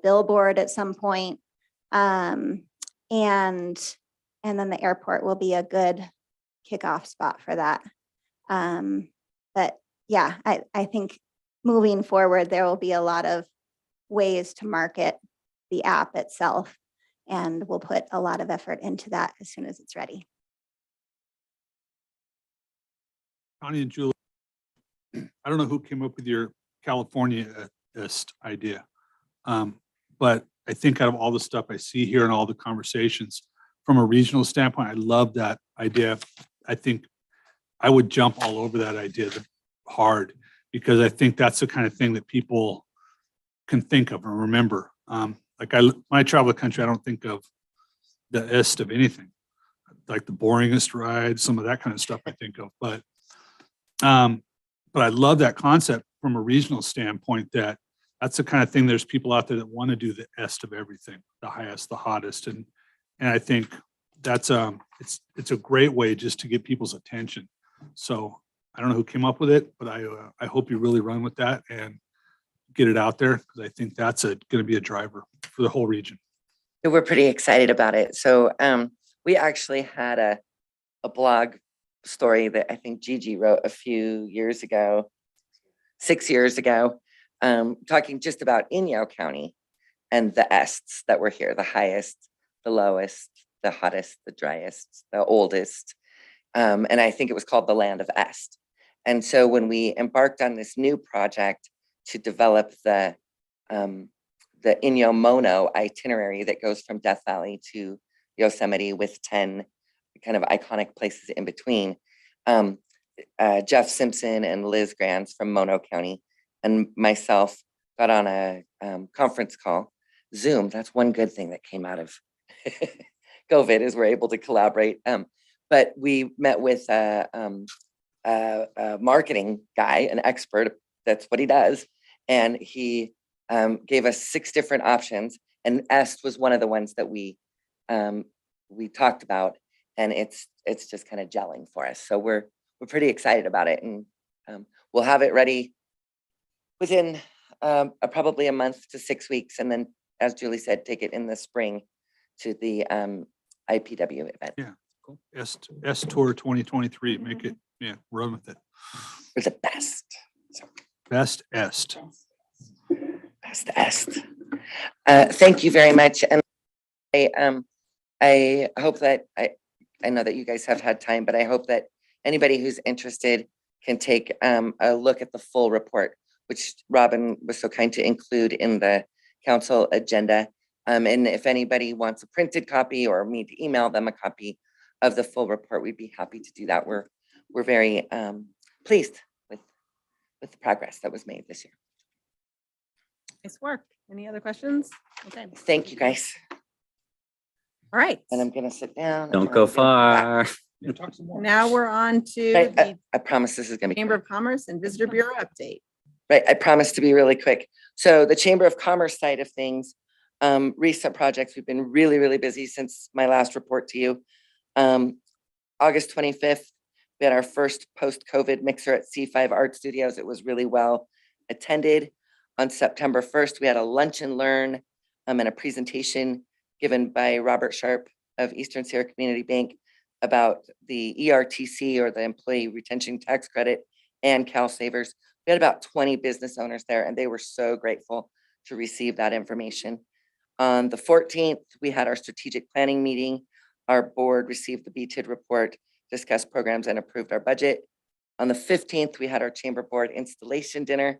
billboard at some point. And then the airport will be a good kickoff spot for that. But yeah, I think moving forward, there will be a lot of ways to market the app itself, and we'll put a lot of effort into that as soon as it's ready. Connie and Julie, I don't know who came up with your California-est idea, but I think out of all the stuff I see here and all the conversations, from a regional standpoint, I love that idea. I think I would jump all over that idea hard, because I think that's the kind of thing that people can think of and remember. Like when I travel the country, I don't think of the est of anything, like the boringest ride, some of that kind of stuff I think of. But I love that concept from a regional standpoint, that's the kind of thing, there's people out there that want to do the est of everything, the highest, the hottest. And I think that's it's a great way just to get people's attention. So I don't know who came up with it, but I hope you really run with that and get it out there, because I think that's going to be a driver for the whole region. We're pretty excited about it. So we actually had a blog story that I think Gigi wrote a few years ago, 6 years ago, talking just about Inyo County and the ests that were here, the highest, the lowest, the hottest, the driest, the oldest. And I think it was called the Land of Est. And so when we embarked on this new project to develop the Inyo Mono itinerary that goes from Death Valley to Yosemite with 10 kind of iconic places in between, Jeff Simpson and Liz Granz from Mono County and myself got on a conference call, Zoom. That's one good thing that came out of COVID, is we're able to collaborate. But we met with a marketing guy, an expert, that's what he does. And he gave us 6 different options, and Est was one of the ones that we talked about, and it's just kind of gelling for us. So we're pretty excited about it, and we'll have it ready within probably a month to 6 weeks, and then, as Julie said, take it in the spring to the IPW event. Yeah, cool. Est Tour 2023. Make it, run with it. We're the best. So. Best Est. Best Est. Thank you very much, and I hope that I know that you guys have had time, but I hope that anybody who's interested can take a look at the full report, which Robin was so kind to include in the council agenda. And if anybody wants a printed copy or me to email them a copy of the full report, we'd be happy to do that. We're very pleased with the progress that was made this year. Nice work. Any other questions? Okay. Thank you, guys. All right. And I'm gonna sit down. and Don't then go I'm gonna far. Talk some more. Now we're on to be back. the I promise this is gonna be Chamber quick. of Commerce and Visitor Bureau update. Right, I promise to be really quick. So the Chamber of Commerce side of things, recent projects, we've been really, really busy since my last report to you. August 25th, we had our first post-COVID mixer at C5 Art Studios. It was really well attended. On September 1st, we had a lunch and learn and a presentation given by Robert Sharp of Eastern Sierra Community Bank about the ERTC, or the Employee Retention Tax Credit, and CalSavers. We had about 20 business owners there, and they were so grateful to receive that information. On the 14th, we had our strategic planning meeting. Our board received the BTID report, discussed programs, and approved our budget. On the 15th, we had our chamber board installation dinner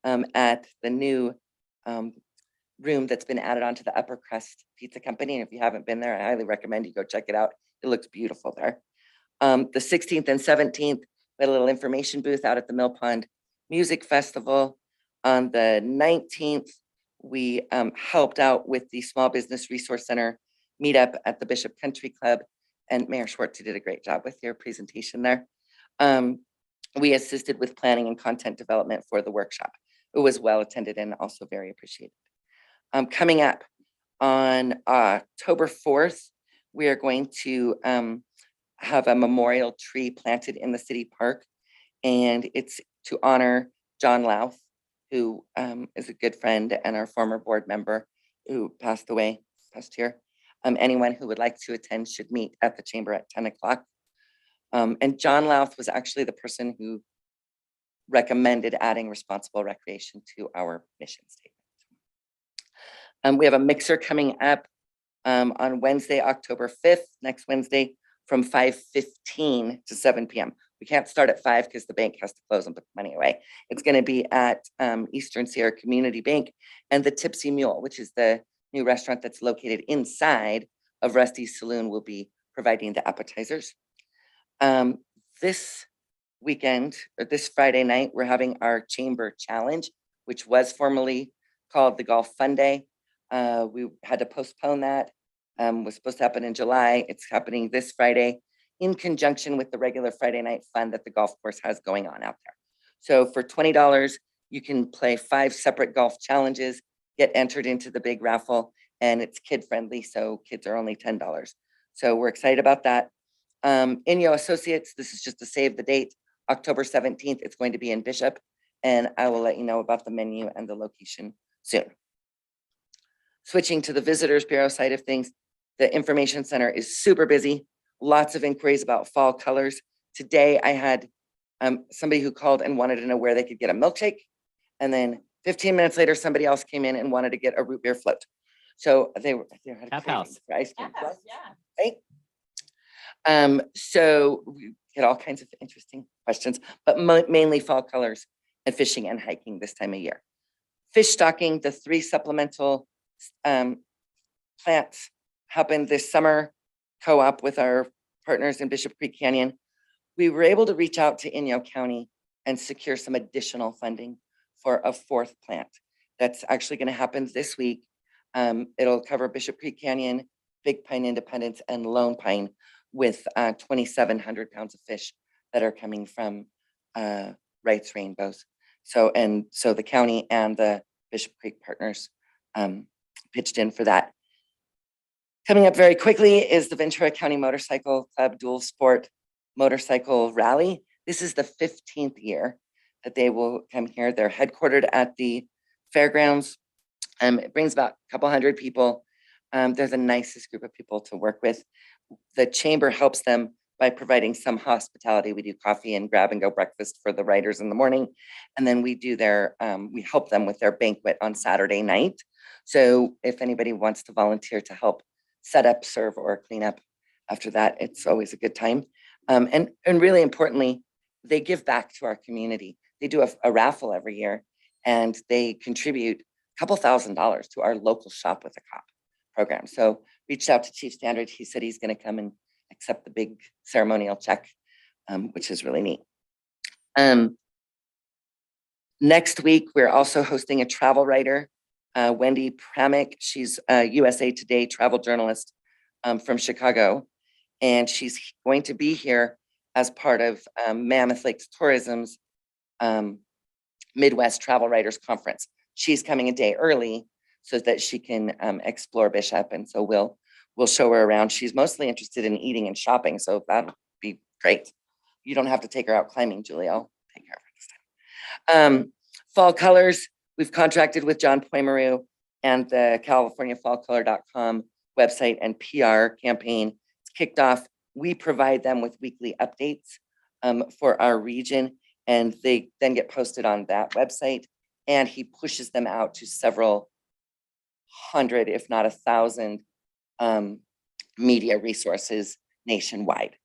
at the new room that's been added onto the Upper Crust Pizza Company. And if you haven't been there, I highly recommend you go check it out. It looks beautiful there. The 16th and 17th, we had a little information booth out at the Mill Pond Music Festival. On the 19th, we helped out with the Small Business Resource Center meetup at the Bishop Country Club, and Mayor Schwartz did a great job with your presentation there. We assisted with planning and content development for the workshop. It was well attended and also very appreciated. Coming up on October 4th, we are going to have a memorial tree planted in the city park, and it's to honor John Louth, who is a good friend and our former board member who passed away past year. Anyone who would like to attend should meet at the chamber at 10 o'clock. And John Louth was actually the person who recommended adding responsible recreation to our mission statement. We have a mixer coming up on Wednesday, October 5th, next Wednesday, from 5:15 to 7 p.m. We can't start at 5 because the bank has to close and put the money away. It's going to be at Eastern Sierra Community Bank and the Tipsy Mule, which is the new restaurant that's located inside of Rusty's Saloon, will be providing the appetizers. This weekend, or this Friday night, we're having our Chamber Challenge, which was formerly called the Golf Fun Day. We had to postpone that. Was supposed to happen in July. It's happening this Friday in conjunction with the regular Friday night fun that the golf course has going on out there. So for $20, you can play 5 separate golf challenges, get entered into the big raffle, and it's kid friendly, so kids are only $10. So we're excited about that. Inyo Associates, this is just to save the date, October 17th, it's going to be in Bishop, and I will let you know about the menu and the location soon. Switching to the Visitors Bureau side of things, the Information Center is super busy. Lots of inquiries about fall colors. Today, I had somebody who called and wanted to know where they could get a milkshake. And then 15 minutes later, somebody else came in and wanted to get a root beer float. So they had a Tap craving house. for ice cream. Right? So we get all kinds of interesting questions, but mainly fall colors and fishing and hiking this time of year. Fish stocking, the 3 supplemental plants happened this summer, co-op with our partners in Bishop Creek Canyon. We were able to reach out to Inyo County and secure some additional funding for a 4th plant. That's actually going to happen this week. It'll cover Bishop Creek Canyon, Big Pine Independence, and Lone Pine with 2,700 pounds of fish that are coming from Wright's Rainbows. So the county and the Bishop Creek partners pitched in for that. Coming up very quickly is the Ventura County Motorcycle Club Dual Sport Motorcycle Rally. This is the 15th year that they will come here. They're headquartered at the fairgrounds. It brings about a couple hundred people. They're the nicest group of people to work with. The chamber helps them by providing some hospitality. We do coffee and grab and go breakfast for the riders in the morning. And then we do we help them with their banquet on Saturday night. So if anybody wants to volunteer to help set up, serve, or clean up after that, it's always a good time. And really importantly, they give back to our community. They do a raffle every year, and they contribute a couple $1,000s to our local Shop with a Cop program. So reached out to Chief Standard. He said he's going to come and accept the big ceremonial check, which is really neat. Next week, we're also hosting a travel writer, Wendy Pramick. She's a USA Today travel journalist from Chicago, and she's going to be here as part of Mammoth Lakes Tourism's Midwest Travel Writers Conference. She's coming a day early so that she can explore Bishop, and so we'll show her around. She's mostly interested in eating and shopping, so that'll be great. You don't have to take her out climbing, Julie. I'll take care of her this time. Fall colors, we've contracted with John Poimeru and the CaliforniaFallColor.com website and PR campaign. It's kicked off. We provide them with weekly updates for our region, and they then get posted on that website, and he pushes them out to several hundred, if not 1,000 media resources nationwide.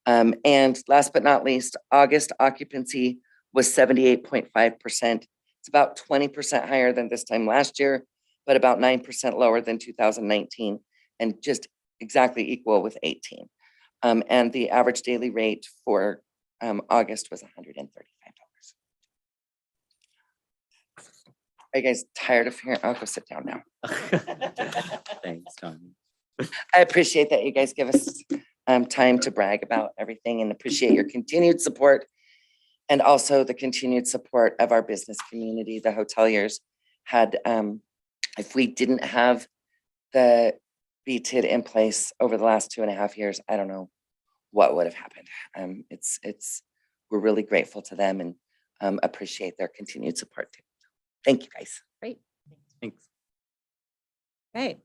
And last but not least, August occupancy was 78.5%. It's about 20% higher than this time last year, but about 9% lower than 2019, and just exactly equal with 18. And the average daily rate for August was $135. Are you guys tired of hearing? I'll go sit down now. Thanks, Tony. I appreciate that you guys give us time to brag about everything, and appreciate your continued support, and also the continued support of our business community. The hoteliers had, if we didn't have the BTID in place over the last 2.5 years, I don't know what would have happened. We're really grateful to them, and appreciate their continued support too. Thank you, guys. Great. Thanks. Okay.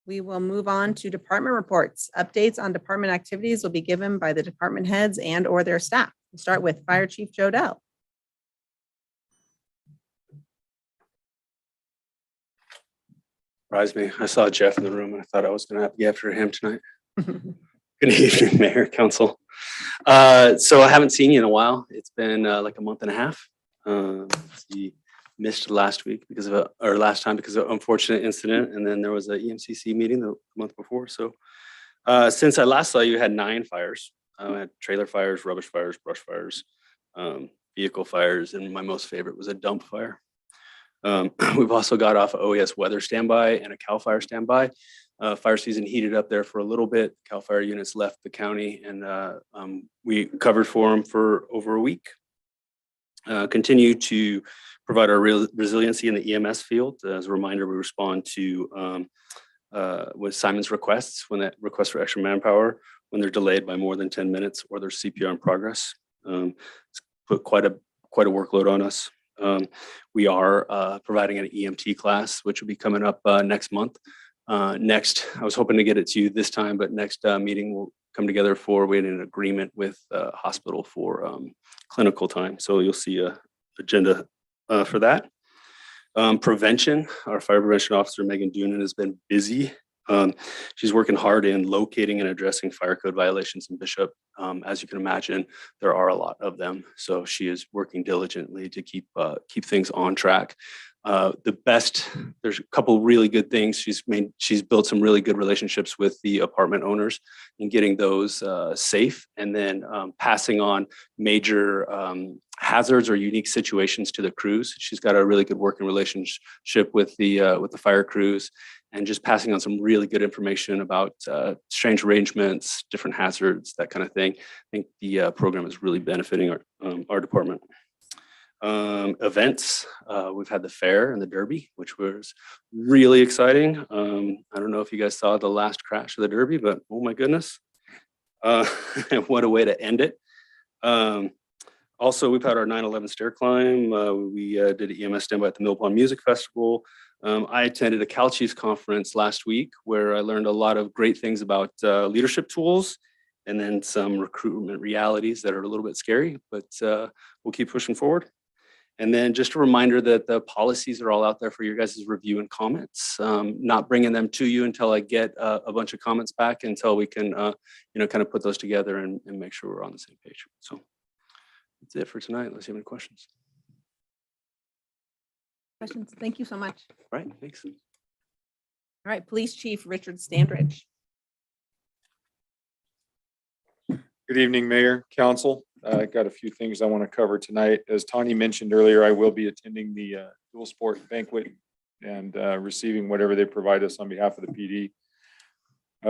We will move on to department reports. Updates on department activities will be given by the department heads and or their staff. We'll start with Fire Chief Joe Dell. Surprised me. I saw Jeff in the room and I thought I was going to have to get after him tonight. Good evening, Mayor, Council. So I haven't seen you in a while. It's been like a month and a half. We missed last week because of last time because of an unfortunate incident, and then there was an EMCC meeting the month before. So since I last saw you, had 9 fires. I had trailer fires, rubbish fires, brush fires, vehicle fires, and my most favorite was a dump fire. We've also got off OES weather standby and a CAL FIRE standby. Fire season heated up there for a little bit. CAL FIRE units left the county, and we covered for them for over a week. Continue to provide our resiliency in the EMS field. As a reminder, we respond to with Simon's requests, when that request for extra manpower, when they're delayed by more than 10 minutes or there's CPR in progress. It's put quite a workload on us. We are providing an EMT class, which will be coming up next month. Next, I was hoping to get it to you this time, but next meeting will come together for, we had an agreement with hospital for clinical time. So you'll see a agenda for that. Prevention, our fire prevention officer, Megan Doonan, has been busy. She's working hard in locating and addressing fire code violations in Bishop. As you can imagine, there are a lot of them. So she is working diligently to keep things on track. There's a couple really good things. She's built some really good relationships with the apartment owners and getting those safe, and then passing on major hazards or unique situations to the crews. She's got a really good working relationship with the fire crews, and just passing on some really good information about strange arrangements, different hazards, that kind of thing. I think the program is really benefiting our department. Events, we've had the fair and the Derby, which was really exciting. I don't know if you guys saw the last crash of the Derby, but oh my goodness, what a way to end it. Also, we've had our 9/11 stair climb. We did an EMS standby at the Mill Pond Music Festival. I attended a Cal Chiefs conference last week where I learned a lot of great things about leadership tools, and then some recruitment realities that are a little bit scary, but we'll keep pushing forward. And then just a reminder that the policies are all out there for your guys' review and comments. Not bringing them to you until I get a bunch of comments back, until we can, kind of put those together and make sure we're on the same page. So That's it for tonight, unless you have any questions. Questions? Thank you so much. All right, thanks. All right, Police Chief Richard Standridge. Good evening, Mayor, Council. I got a few things I want to cover tonight. As Tani mentioned earlier, I will be attending the dual sport banquet and receiving whatever they provide us on behalf of the PD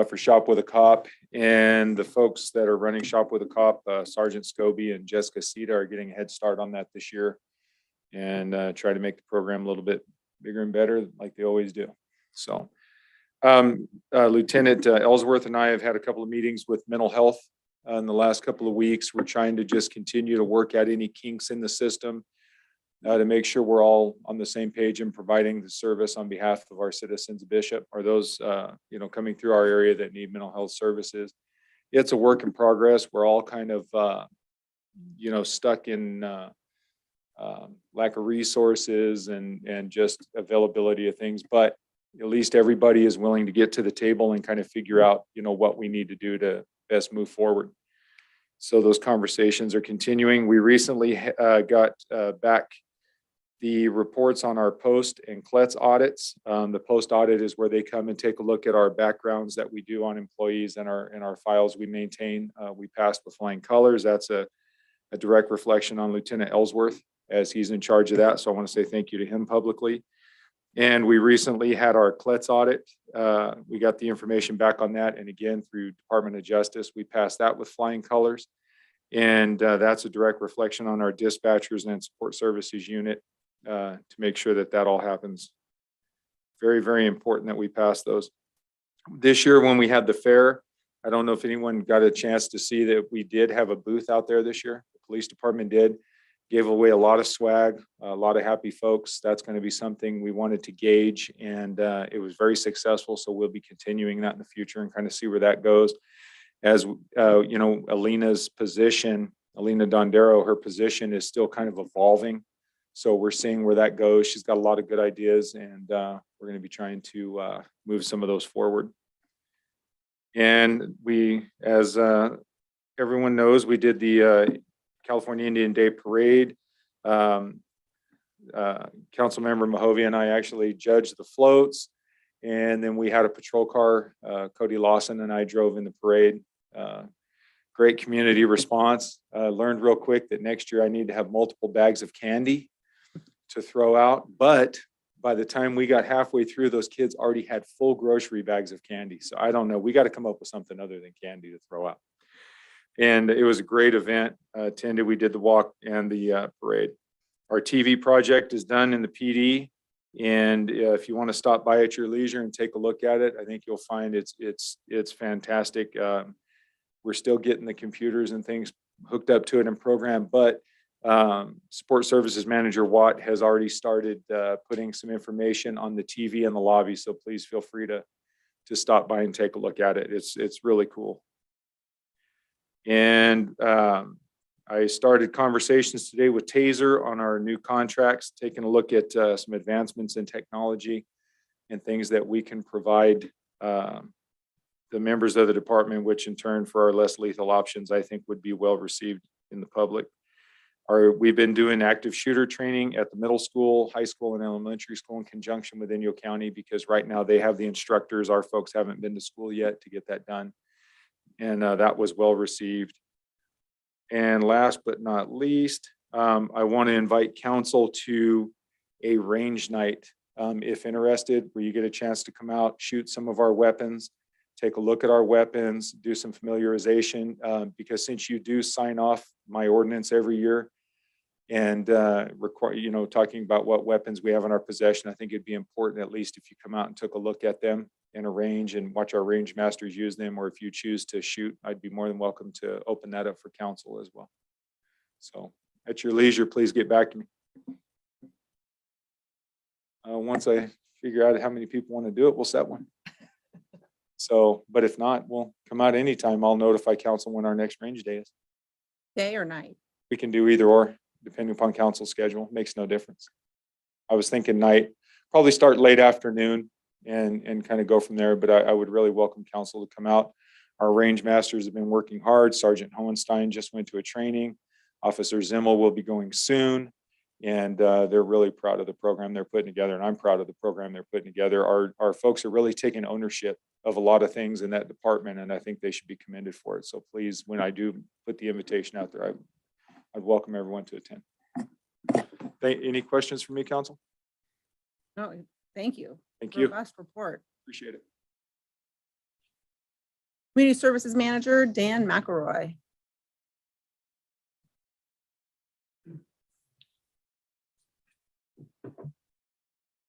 for Shop with a Cop. And the folks that are running Shop with a Cop, Sergeant Scobie and Jessica Sita, are getting a head start on that this year and try to make the program a little bit bigger and better like they always do. So Lieutenant Ellsworth and I have had a couple of meetings with mental health in the last couple of weeks. We're trying to just continue to work out any kinks in the system to make sure we're all on the same page in providing the service on behalf of our citizens of Bishop or those, coming through our area that need mental health services. It's a work in progress. We're all kind of, stuck in lack of resources and just availability of things, but at least everybody is willing to get to the table and kind of figure out, what we need to do to best move forward. So those conversations are continuing. We recently got back the reports on our post and CLETS audits. The post audit is where they come and take a look at our backgrounds that we do on employees and our files we maintain. We passed with flying colors. That's a direct reflection on Lieutenant Ellsworth as he's in charge of that. So I want to say thank you to him publicly. And we recently had our CLETS audit. We got the information back on that. And again, through Department of Justice, we passed that with flying colors. And that's a direct reflection on our dispatchers and support services unit to make sure that that all happens. Very, very important that we pass those. This year, when we had the fair, I don't know if anyone got a chance to see that we did have a booth out there this year. The police department did. Gave away a lot of swag, a lot of happy folks. That's going to be something we wanted to gauge, and it was very successful. So we'll be continuing that in the future and kind of see where that goes. As Alina's position, Alina Dondero, her position is still kind of evolving. So we're seeing where that goes. She's got a lot of good ideas, and we're going to be trying to move some of those forward. And we, as everyone knows, we did the California Indian Day Parade. Councilmember Mahovia and I actually judged the floats. And then we had a patrol car. Cody Lawson and I drove in the parade. Great community response. Learned real quick that next year I need to have multiple bags of candy to throw out. But by the time we got halfway through, those kids already had full grocery bags of candy. So I don't know. We got to come up with something other than candy to throw out. And it was a great event. Attended, we did the walk and the parade. Our TV project is done in the PD. And if you want to stop by at your leisure and take a look at it, I think you'll find it's fantastic. We're still getting the computers and things hooked up to it and programmed, but Support Services Manager Watt has already started putting some information on the TV in the lobby. So please feel free to stop by and take a look at it. It's really cool. And I started conversations today with Taser on our new contracts, taking a look at some advancements in technology and things that we can provide the members of the department, which in turn for our less lethal options, I think would be well received in the public. We've been doing active shooter training at the middle school, high school, and elementary school in conjunction with Inyo County, because right now they have the instructors. Our folks haven't been to school yet to get that done. And that was well received. And last but not least, I want to invite council to a range night, if interested, where you get a chance to come out, shoot some of our weapons, take a look at our weapons, do some familiarization, because since you do sign off my ordinance every year and require, talking about what weapons we have in our possession, I think it'd be important, at least if you come out and took a look at them in a range and watch our range masters use them, or if you choose to shoot, I'd be more than welcome to open that up for council as well. So at your leisure, please get back to me. Once I figure out how many people want to do it, we'll set one. So, but if not, we'll come out anytime. I'll notify council when our next range day is. Day or night? We can do either or, depending upon council's schedule. Makes no difference. I was thinking night, probably start late afternoon and kind of go from there. But I would really welcome council to come out. Our range masters have been working hard. Sergeant Hohenstein just went to a training. Officer Zimmel will be going soon. And they're really proud of the program they're putting together, and I'm proud of the program they're putting together. Our folks are really taking ownership of a lot of things in that department, and I think they should be commended for it. So please, when I do put the invitation out there, I'd welcome everyone to attend. Any questions for me, council? No, thank you. Thank you. Robust report. Appreciate it. Community Services Manager, Dan McElroy.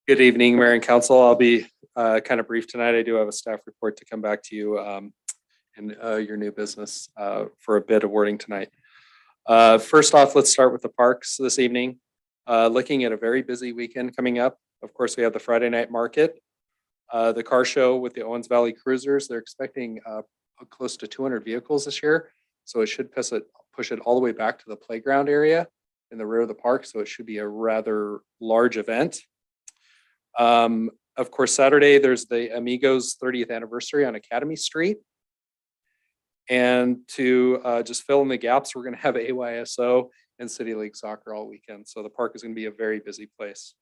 Good evening, Mayor and Council. I'll be kind of brief tonight. I do have a staff report to come back to you in your new business for a bid awarding tonight. First off, let's start with the parks this evening. Looking at a very busy weekend coming up. Of course, we have the Friday night market, the car show with the Owens Valley Cruisers. They're expecting close to 200 vehicles this year. So it should push it all the way back to the playground area in the rear of the park. So it should be a rather large event. Of course, Saturday, there's the Amigos 30th anniversary on Academy Street. And to just fill in the gaps, we're going to have AYSO and City League soccer all weekend. So the park is going to be a very busy place.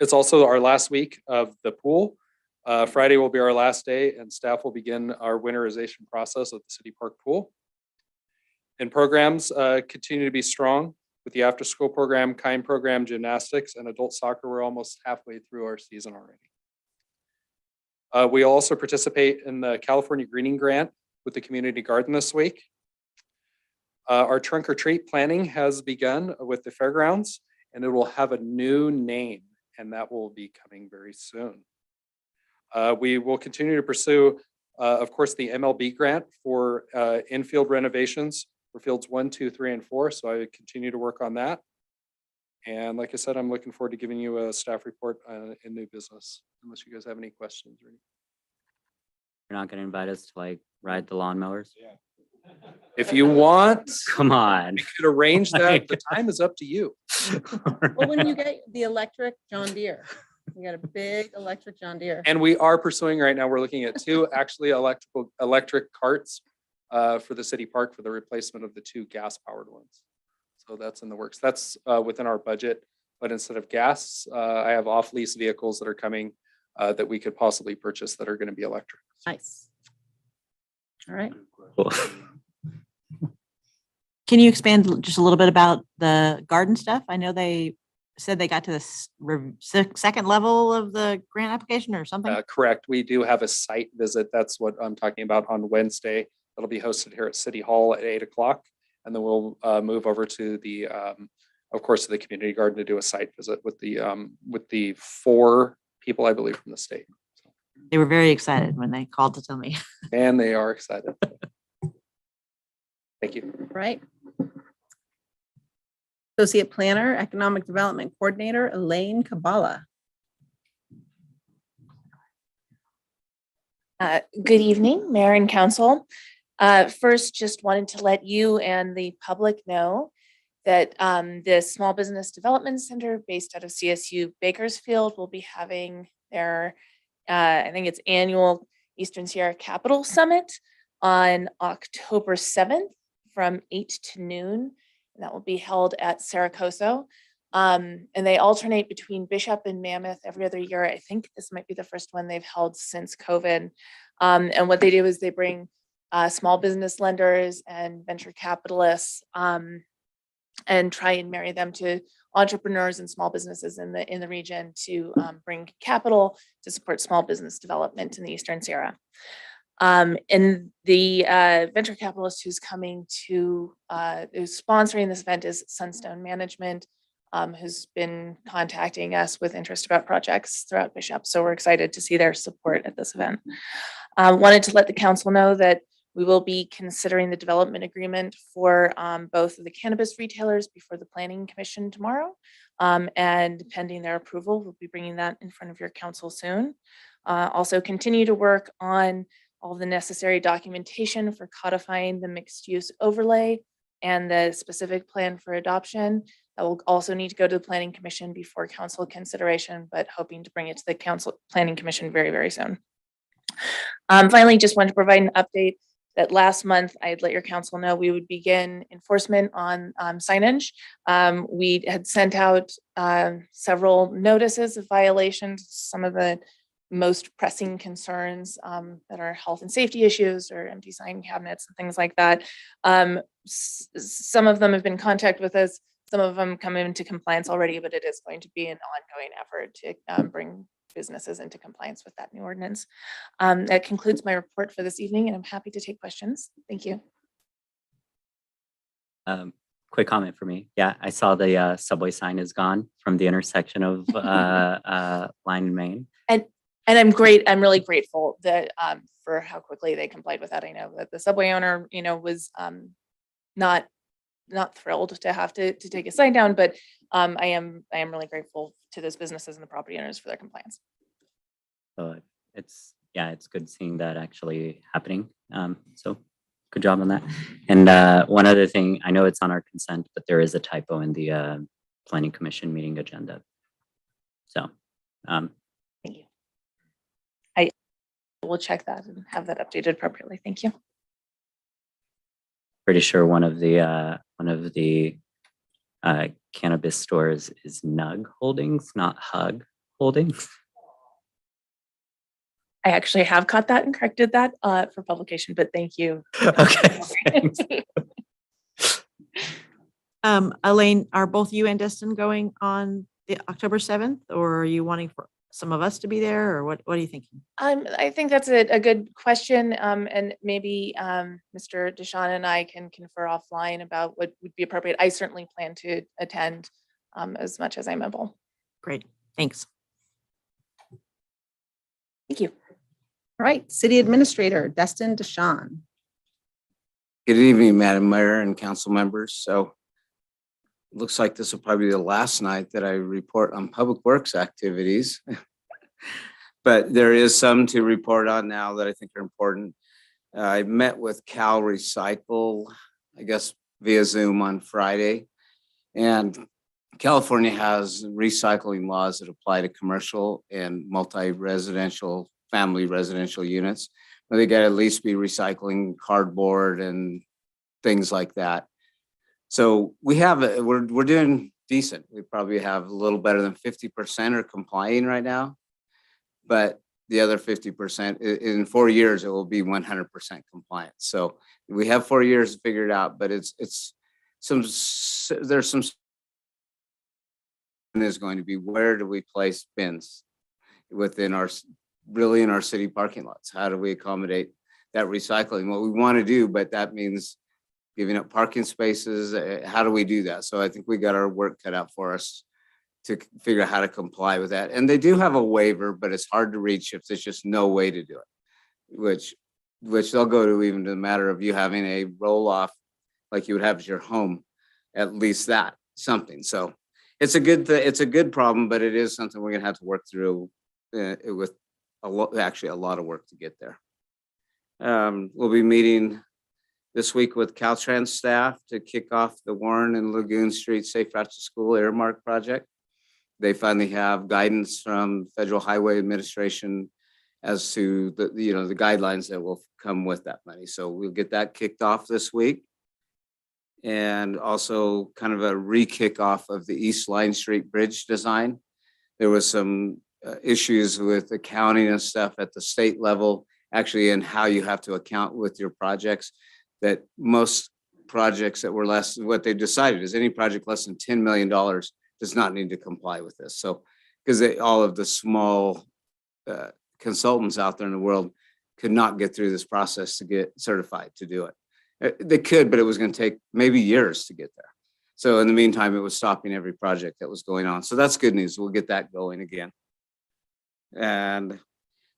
It's also our last week of the pool. Friday will be our last day, and staff will begin our winterization process of the City Park pool. And programs continue to be strong with the after-school program, kind program, gymnastics, and adult soccer. We're almost halfway through our season already. We also participate in the California Greening Grant with the community garden this week. Our trunk or treat planning has begun with the fairgrounds, and it will have a new name, and that will be coming very soon. We will continue to pursue, of course, the MLB grant for infield renovations for fields 1, 2, 3, and 4. So I continue to work on that. And like I said, I'm looking forward to giving you a staff report in new business, unless you guys have any questions. Or You're not going to invite us to like ride the lawnmowers? if you want, Come on. we could arrange that. The time is up to you. Well, when you get the electric John Deere, you got a big electric John Deere. And we are pursuing right now, we're looking at 2 actually electric carts for the city park for the replacement of the 2 gas powered ones. So that's in the works. That's within our budget, but instead of gas, I have off lease vehicles that are coming that we could possibly purchase that are going to be electric. Nice. All right. Can you expand just a little bit about the garden stuff? I know they said they got to the second level of the grant application or something. Correct. We do have a site visit. That's what I'm talking about on Wednesday. That'll be hosted here at City Hall at 8 o'clock. And then we'll move over to the, of course, the community garden to do a site visit with the 4 people, I believe, from the state. They were very excited when they called to tell me. And they are excited. Thank you. Right. Associate Planner, Economic Development Coordinator, Elaine Kabala. Good evening, Mayor and Council. First, just wanted to let you and the public know that the Small Business Development Center based out of CSU Bakersfield will be having their, I think it's annual Eastern Sierra Capital Summit on October 7th from 8 to noon. And that will be held at Saracoso. And they alternate between Bishop and Mammoth every other year. I think this might be the first one they've held since COVID. And what they do is they bring small business lenders and venture capitalists and try and marry them to entrepreneurs and small businesses in the region to bring capital to support small business development in the Eastern Sierra. And the venture capitalist who's coming to, who's sponsoring this event is Sunstone Management, who's been contacting us with interest about projects throughout Bishop. So we're excited to see their support at this event. Wanted to let the council know that we will be considering the development agreement for both of the cannabis retailers before the Planning Commission tomorrow. And pending their approval, we'll be bringing that in front of your council soon. Also continue to work on all the necessary documentation for codifying the mixed use overlay and the specific plan for adoption. That will also need to go to the Planning Commission before council consideration, but hoping to bring it to the Planning Commission very, very soon. Finally, just wanted to provide an update that last month I'd let your council know we would begin enforcement on signage. We had sent out several notices of violations, some of the most pressing concerns that are health and safety issues or empty sign cabinets and things like that. Some of them have been in contact with us. Some of them come into compliance already, but it is going to be an ongoing effort to bring businesses into compliance with that new ordinance. That concludes my report for this evening, and I'm happy to take questions. Thank you. Quick comment for me. Yeah, I saw the subway sign is gone from the intersection of Line and Main. And I'm really grateful that for how quickly they complied with that. I know that the subway owner, was not thrilled to have to take a sign down, but I am really grateful to those businesses and the property owners for their compliance. So it's good seeing that actually happening. So good job on that. And one other thing, I know it's on our consent, but there is a typo in the Planning Commission meeting agenda. So Thank you. We'll check that and have that updated appropriately. Thank you. pretty sure one of the cannabis stores is Nug Holdings, not Hug Holdings. I actually have caught that and corrected that for publication, but thank you. Okay. thanks. Elaine, are both you and Destin going on the October 7th, or are you wanting for some of us to be there, or what are you thinking? I think that's a good question, and maybe Mr. Deshawn and I can confer offline about what would be appropriate. I certainly plan to attend as much as I'm able. Great, thanks. Thank you. All right, City Administrator Destin Deshawn. Good evening, Madam Mayor and council members. So it looks like this will probably be the last night that I report on public works activities. But there is some to report on now that I think are important. I met with Cal Recycle, I guess via Zoom on Friday. And California has recycling laws that apply to commercial and multi-residential, family residential units. But they got to at least be recycling cardboard and things like that. So we're doing decent. We probably have a little better than 50% are complying right now. But the other 50%, in 4 years, it will be 100% compliant. So we have 4 years to figure it out, but there's some is going to be, where do we place bins within in our city parking lots? How do we accommodate that recycling? What we want to do, but that means giving up parking spaces. How do we do that? So I think we got our work cut out for us to figure out how to comply with that. And they do have a waiver, but it's hard to reach if there's just no way to do it, which they'll go to even to the matter of you having a roll off like you would have at your home, at least that something. So it's a good problem, but it is something we're gonna have to work through with actually a lot of work to get there. We'll be meeting this week with Caltrans staff to kick off the Warren and Lagoon Street Safe Routes to School Earmark project. They finally have guidance from Federal Highway Administration as to the guidelines that will come with that money. So we'll get that kicked off this week. And also kind of a re-kick off of the East Line Street Bridge design. There was some issues with accounting and stuff at the state level, actually, and how you have to account with your projects. That most projects that were less, what they decided is any project less than $10 million does not need to comply with this. So, because all of the small consultants out there in the world could not get through this process to get certified to do it. They could, but it was going to take maybe years to get there. So in the meantime, it was stopping every project that was going on. So that's good news. We'll get that going again. And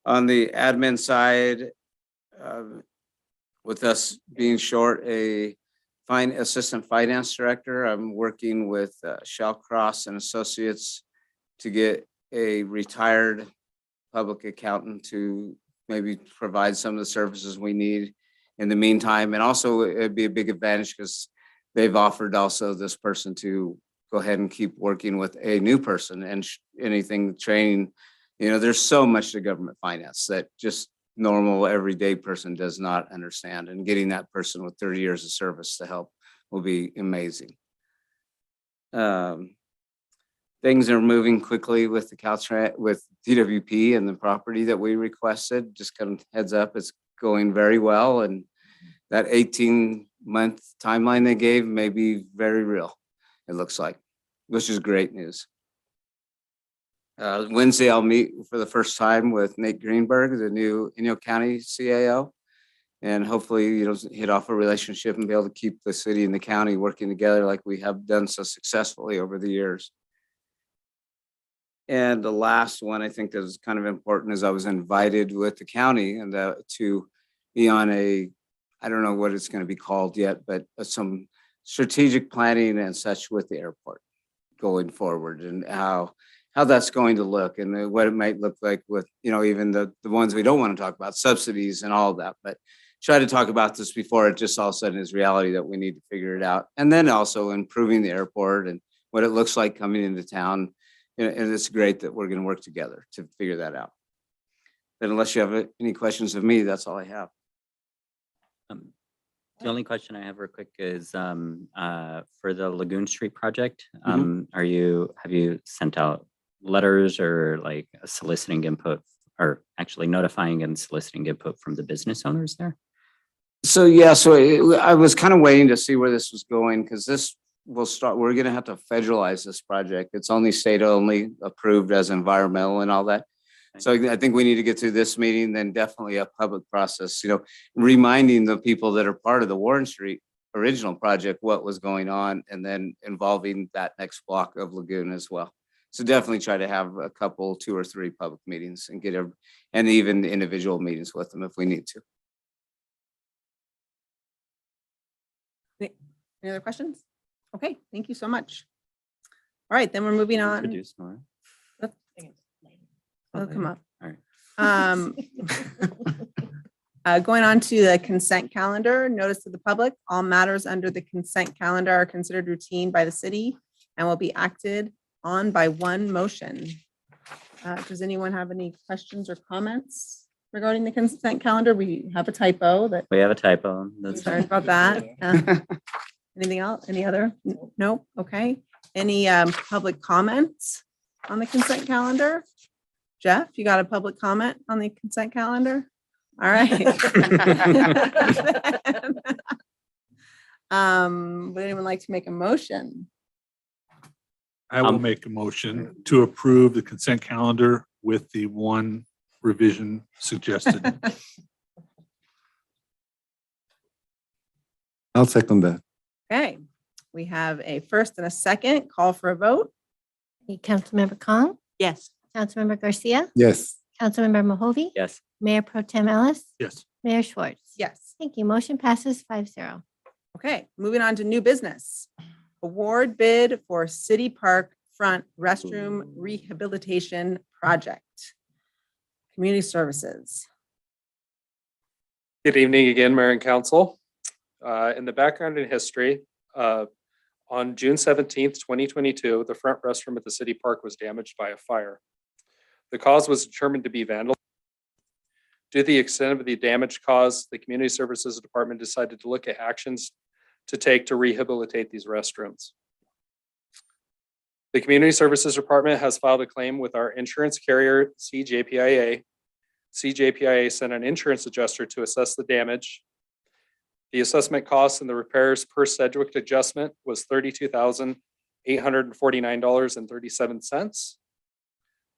on the admin side, with us being short a assistant finance director, I'm working with Shellcross and Associates to get a retired public accountant to maybe provide some of the services we need in the meantime. And also it'd be a big advantage because they've offered also this person to go ahead and keep working with a new person and anything training. There's so much to government finance that just normal, everyday person does not understand. And getting that person with 30 years of service to help will be amazing. Things are moving quickly with the Caltrans, with DWP and the property that we requested. Just kind of heads up, it's going very well. And that 18-month timeline they gave may be very real, it looks like, which is great news. Wednesday, I'll meet for the first time with Nate Greenberg, the new Inyo County CAO. And hopefully, hit off a relationship and be able to keep the city and the county working together like we have done so successfully over the years. And the last one I think that is kind of important is I was invited with the county and to be on I don't know what it's going to be called yet, but some strategic planning and such with the airport going forward, and how that's going to look, and what it might look like with, even the ones we don't want to talk about, subsidies and all of that. But try to talk about this before it just all of a sudden is reality that we need to figure it out. And then also improving the airport and what it looks like coming into town. And it's great that we're going to work together to figure that out. But unless you have any questions of me, that's all I have. The only question I have real quick is for the Lagoon Street project. Mm-hmm. Have you sent out letters or like soliciting input, or actually notifying and soliciting input from the business owners there? So yeah, I was kind of waiting to see where this was going, because this will start, we're going to have to federalize this project. It's only state only approved as environmental and all that. So I think we need to get through this meeting, then definitely a public process, reminding the people that are part of the Warren Street original project what was going on, and then involving that next block of Lagoon as well. So definitely try to have a couple, 2 or 3 public meetings and and even individual meetings with them if we need to. Any other questions? Okay, thank you so much. All right, then we're moving on. Produce more. It'll come up. All right. Going on to the consent calendar, notice to the public, all matters under the consent calendar are considered routine by the city and will be acted on by one motion. Does anyone have any questions or comments regarding the consent calendar? We have a typo that, We have a typo. That's sorry about that. Anything else? Any other? No? Okay. Any public comments on the consent calendar? Jeff, you got a public comment on the consent calendar? All right. Would anyone like to make a motion? I will make a motion to approve the consent calendar with the one revision suggested. I'll second that. Okay, we have a first and a second. Call for a vote. Councilmember Kong, Yes. Councilmember Garcia, Yes. Councilmember Mohovi, Yes. Mayor Pro Tem Ellis, Yes. Mayor Schwartz. Yes. Thank you. Motion passes 5-0. Okay, moving on to new business. Award bid for City Park Front Restroom Rehabilitation Project. Community Services. Good evening again, Mayor and Council. In the background and history, on June 17th, 2022, the front restroom at the city park was damaged by a fire. The cause was determined to be vandalism. Due to the extent of the damage caused, the Community Services Department decided to look at actions to take to rehabilitate these restrooms. The Community Services Department has filed a claim with our insurance carrier, CJPIA. CJPIA sent an insurance adjuster to assess the damage. The assessment costs and the repairs per Sedgwick adjustment was $32,849.37.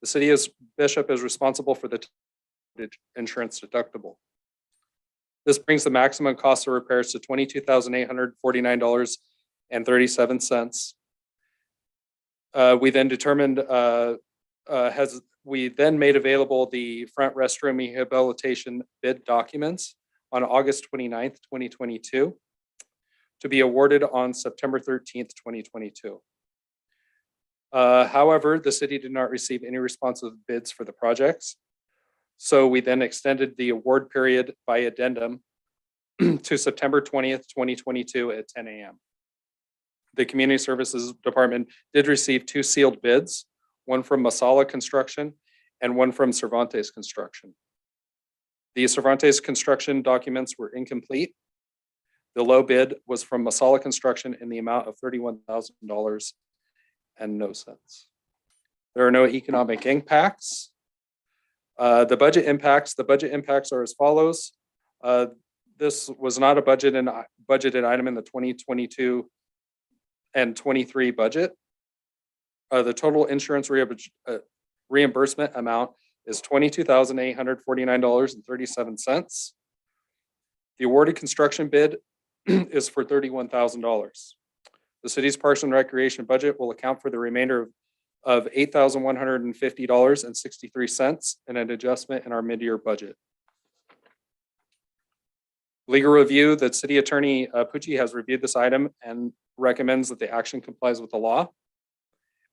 The city of Bishop is responsible for the insurance deductible. This brings the maximum cost of repairs to $22,849.37. We then determined, we then made available the front restroom rehabilitation bid documents on August 29th, 2022, to be awarded on September 13th, 2022. However, the city did not receive any responsive bids for the projects. So we then extended the award period by addendum to September 20th, 2022 at 10 a.m. The Community Services Department did receive 2 sealed bids, one from Masala Construction and one from Cervantes Construction. The Cervantes construction documents were incomplete. The low bid was from Masala Construction in the amount of $31,000 and no cents. There are no economic impacts. The budget impacts are as follows. This was not a budgeted item in the 2022 and 23 budget. The total insurance reimbursement amount is $22,849.37. The awarded construction bid is for $31,000. The city's Parks and Recreation budget will account for the remainder of $8,150.63 and an adjustment in our mid-year budget. Legal review, the city attorney Pucci has reviewed this item and recommends that the action complies with the law.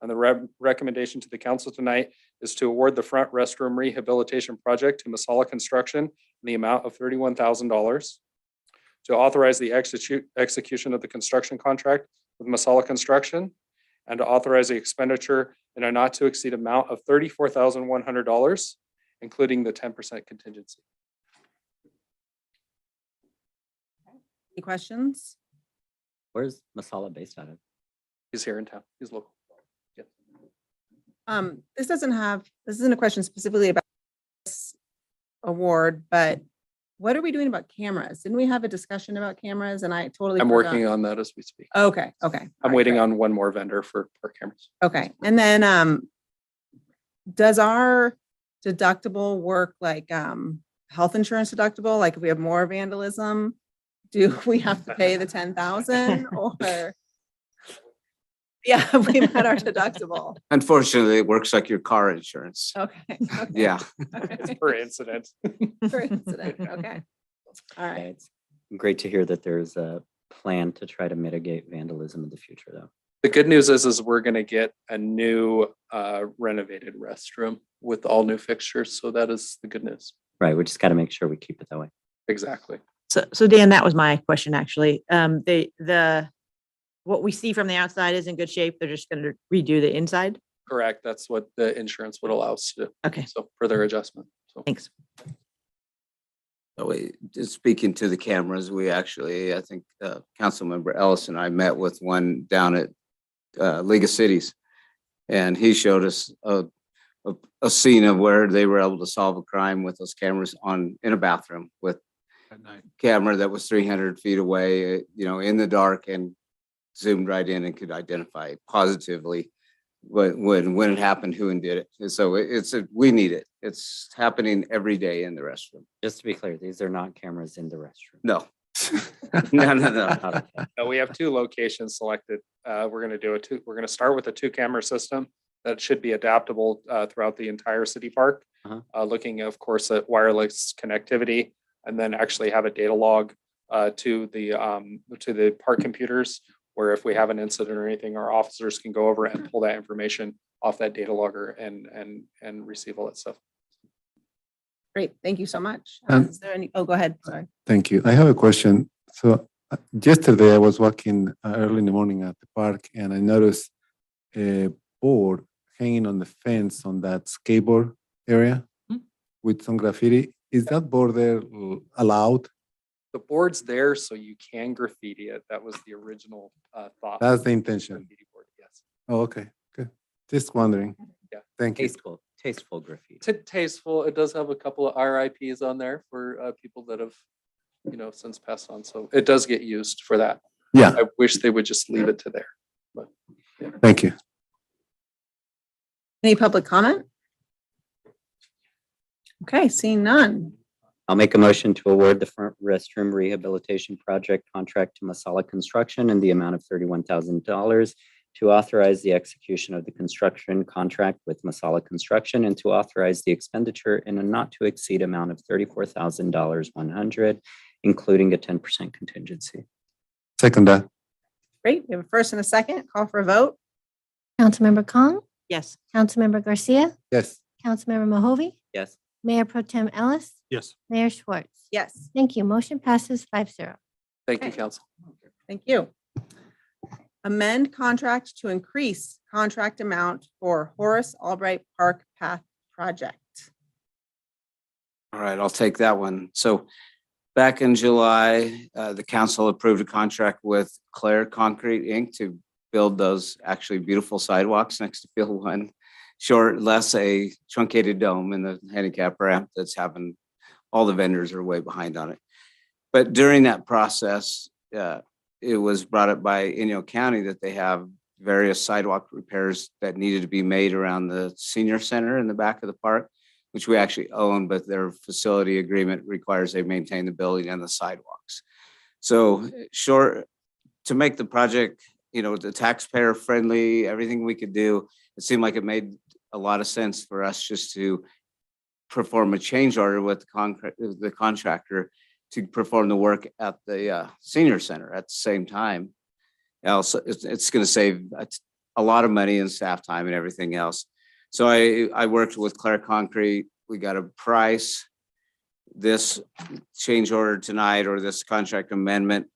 And the recommendation to the council tonight is to award the front restroom rehabilitation project to Masala Construction in the amount of $31,000. To authorize the execution of the construction contract with Masala Construction, and to authorize the expenditure in a not to exceed amount of $34,100, including the 10% contingency. Any questions? Where's Masala based out of? He's here in town. He's local. Yeah. This isn't a question specifically about this award, but what are we doing about cameras? Didn't we have a discussion about cameras and I totally I'm forgot? working on that as we speak. Okay. I'm waiting on one more vendor for cameras. Okay, and then does our deductible work like health insurance deductible? Like if we have more vandalism, do we have to pay the 10,000 or? Yeah, we met our deductible. Unfortunately, it works like your car insurance. Okay. Yeah. It's per incident. Per incident, okay. All right. It's great to hear that there's a plan to try to mitigate vandalism in the future, though. The good news is we're going to get a new renovated restroom with all new fixtures. So that is the good news. Right. We just got to make sure we keep it that way. Exactly. So Dan, that was my question, actually. What we see from the outside is in good shape. They're just going to redo the inside. Correct. That's what the insurance would allow us to do. Okay. So further adjustment. So Thanks. Just speaking to the cameras, we actually, I think Councilmember Ellis and I met with one down at League of Cities. And he showed us a scene of where they were able to solve a crime with those cameras in a bathroom with At night. camera that was 300 feet away, in the dark, and zoomed right in and could identify positively when it happened, who and did it. And so we need it. It's happening every day in the restroom. Just to be clear, these are not cameras in the restroom. No. No. Not okay. no, we have two locations selected. We're going to start with a 2-camera system that should be adaptable throughout the entire city park. Looking, of course, at wireless connectivity, and then actually have a data log to the park computers, where if we have an incident or anything, our officers can go over and pull that information off that data logger and receive all that stuff. Great, thank you so much. And- Is there any, go ahead, sorry. Thank you. I have a question. So yesterday I was walking early in the morning at the park and I noticed a board hanging on the fence on that skateboard area with some graffiti. Is that board there allowed? The board's there so you can graffiti it. That was the original thought. That's the intention. Graffiti board, yes. Oh, okay, good. Just wondering. Yeah. Thank you. Tasteful graffiti. Tasteful. It does have a couple of RIPs on there for people that have, since passed on. So it does get used for that. Yeah, I wish they would just leave it to there. But thank you. Any public comment? Okay, seeing none. I'll make a motion to award the front restroom rehabilitation project contract to Masala Construction in the amount of $31,000, to authorize the execution of the construction contract with Masala Construction, and to authorize the expenditure in a not to exceed amount of $34,100, including a 10% contingency. Second that. Great, we have a first and a second. Call for a vote. Councilmember Kong, Yes. Councilmember Garcia, Yes. Councilmember Mohovi, Yes. Mayor Pro Tem Ellis, Yes. Mayor Schwartz. Yes, Thank you. Motion passes 5-0. thank you, Okay. council. thank you. Amend contract to increase contract amount for Horace Albright Park Path Project. All right, I'll take that one. So back in July, the council approved a contract with Claire Concrete Inc. to build those actually beautiful sidewalks next to Field One. Short, less a truncated dome in the handicap ramp that's happened. All the vendors are way behind on it. But during that process, it was brought up by Inyo County that they have various sidewalk repairs that needed to be made around the senior center in the back of the park, which we actually own, but their facility agreement requires they maintain the building and the sidewalks. So short, to make the project, the taxpayer friendly, everything we could do, it seemed like it made a lot of sense for us just to perform a change order with the contractor to perform the work at the senior center at the same time. Also, it's going to save a lot of money in staff time and everything else. So I worked with Claire Concrete. We got a price. This change order tonight, or this contract amendment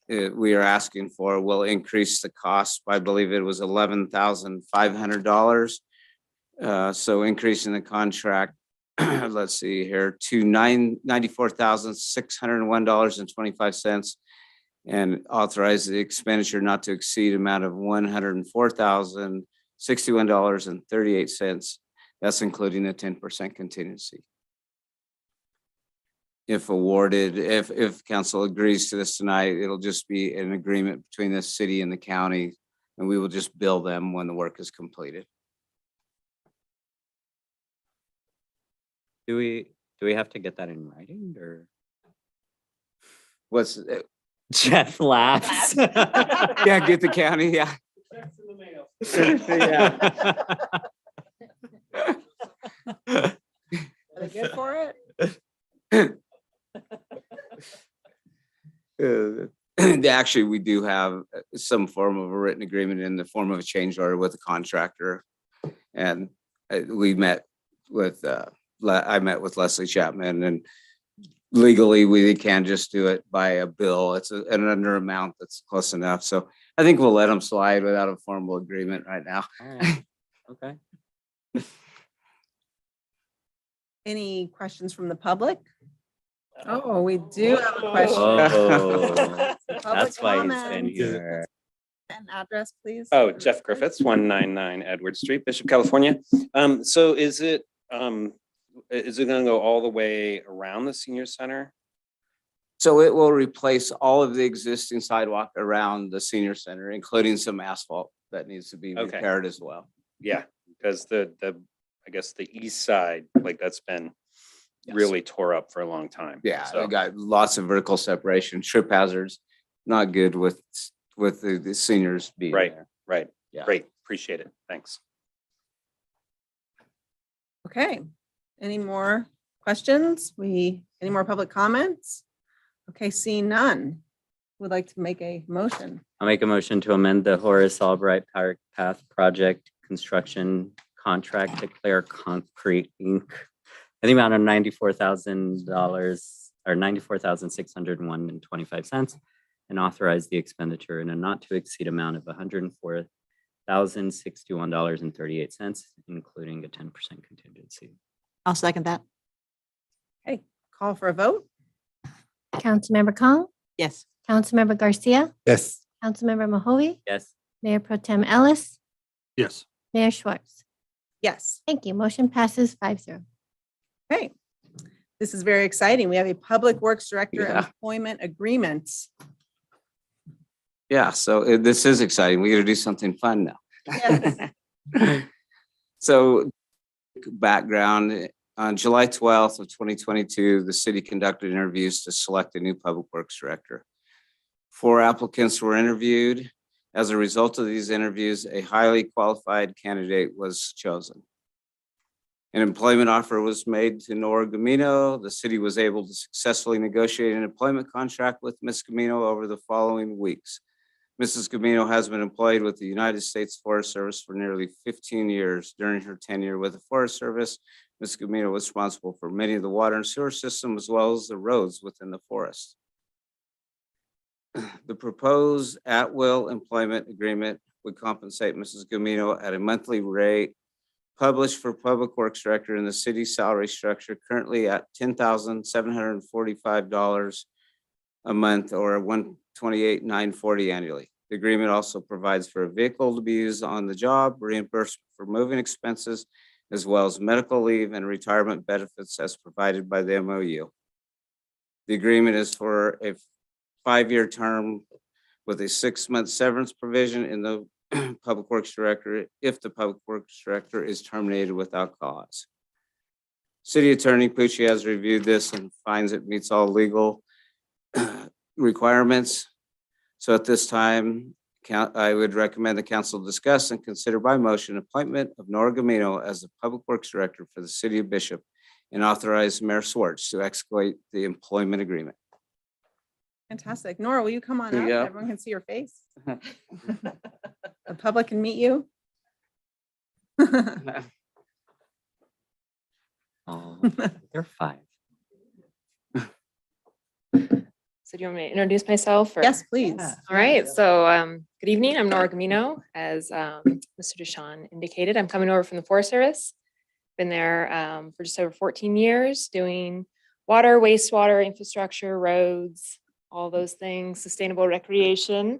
we are asking for, will increase the cost by, I believe it was $11,500. So increasing the contract, let's see here, to $94,601.25, and authorize the expenditure not to exceed amount of $104,061.38. That's including a 10% contingency. If awarded, if council agrees to this tonight, it'll just be an agreement between the city and the county, and we will just bill them when the work is completed. Do we have to get that in writing, or? What's Jeff laughs. yeah, get the county, yeah. Yeah. Are they good for it? Actually, we do have some form of a written agreement in the form of a change order with the contractor. And we met with, I met with Leslie Chapman, and legally we can just do it by a bill. It's an under amount that's close enough. So I think we'll let them slide without a formal agreement right now. All right. Okay. Any questions from the public? Oh, we do have a question. Oh, Public that's why he's been comment. here. And address, please. Oh, Jeff Griffiths, 199 Edward Street, Bishop, California. So is it going to go all the way around the senior center? So it will replace all of the existing sidewalk around the senior center, including some asphalt that needs to be Okay. repaired as well. Yeah, because I guess the east side, like that's been Yes. really tore up for a long time. Yeah, So, we got lots of vertical separation, trip hazards, not good with the seniors being right, there. right. Yeah. Great. Appreciate it. Thanks. Okay, any more questions? Any more public comments? Okay, seeing none. Would like to make a motion. I'll make a motion to amend the Horace Albright Park Path Project construction contract to Claire Concrete Inc. in the amount of $94,000 or $94,601.25, and authorize the expenditure in a not to exceed amount of $104,061.38, including a 10% contingency. I'll second that. Okay, call for a vote. Councilmember Kong, Yes. Councilmember Garcia, Yes. Councilmember Mahovey, Yes. Mayor Pro Tem Ellis, Yes. Mayor Schwartz. Yes. Thank you. Motion passes 5-0. Okay. This is very exciting. We have a Public Works Director Yeah. employment agreement. Yeah, so this is exciting. We got to do something fun now. Yes. So background, on July 12th of 2022, the city conducted interviews to select a new public works director. 4 applicants were interviewed. As a result of these interviews, a highly qualified candidate was chosen. An employment offer was made to Nora Gamino. The city was able to successfully negotiate an employment contract with Ms. Gamino over the following weeks. Mrs. Gamino has been employed with the United States Forest Service for nearly 15 years. During her tenure with the Forest Service, Ms. Gamino was responsible for many of the water and sewer systems as well as the roads within the forest. The proposed at-will employment agreement would compensate Mrs. Gamino at a monthly rate published for Public Works Director in the city salary structure currently at $10,745 a month or $128,940 annually. The agreement also provides for a vehicle to be used on the job, reimbursement for moving expenses, as well as medical leave and retirement benefits as provided by the MOU. The agreement is for a 5-year term with a 6-month severance provision in the Public Works Director if the Public Works Director is terminated without cause. City Attorney Pucci has reviewed this and finds it meets all legal requirements. So at this time, I would recommend the council discuss and consider by motion appointment of Nora Gamino as the Public Works Director for the City of Bishop and authorize Mayor Schwartz to execute the employment agreement. Fantastic. Nora, will you come on up? Yeah. Everyone can see your face. The public can meet you. Oh, they're 5. So do you want me to introduce myself? Or? Yes, please. All right. So good evening. I'm Nora Gamino. As Mr. Deshawn indicated, I'm coming over from the Forest Service. Been there for just over 14 years doing water, wastewater, infrastructure, roads, all those things, sustainable recreation.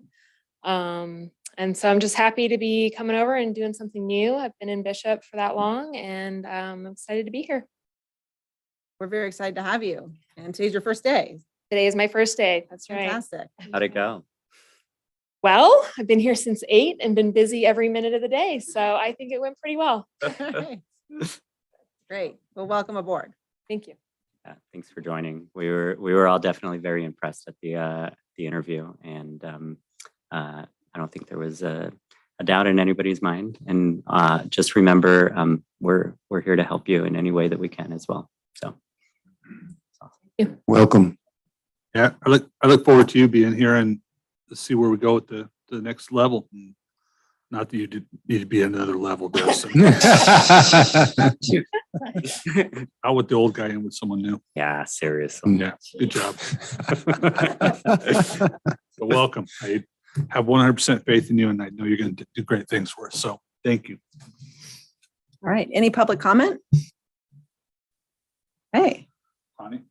And so I'm just happy to be coming over and doing something new. I've been in Bishop for that long and I'm excited to be here. We're very excited to have you. And today's your first day. Today is my first day. That's right. Fantastic. How'd it go? Well, I've been here since 8 and been busy every minute of the day. So I think it went pretty well. Great. Well, welcome aboard. Thank you. Thanks for joining. We were all definitely very impressed at the interview, and I don't think there was a doubt in anybody's mind. And just remember, we're here to help you in any way that we can as well. So, Welcome. Yeah, I look forward to you being here and to see where we go at the next level. Not that you need to be another level, Dustin. Out with the old guy and with someone new. yeah, seriously. Yeah, good job. So welcome. I have 100% faith in you, and I know you're going to do great things for us. So thank you. All right. Any public comment? Hey. Connie?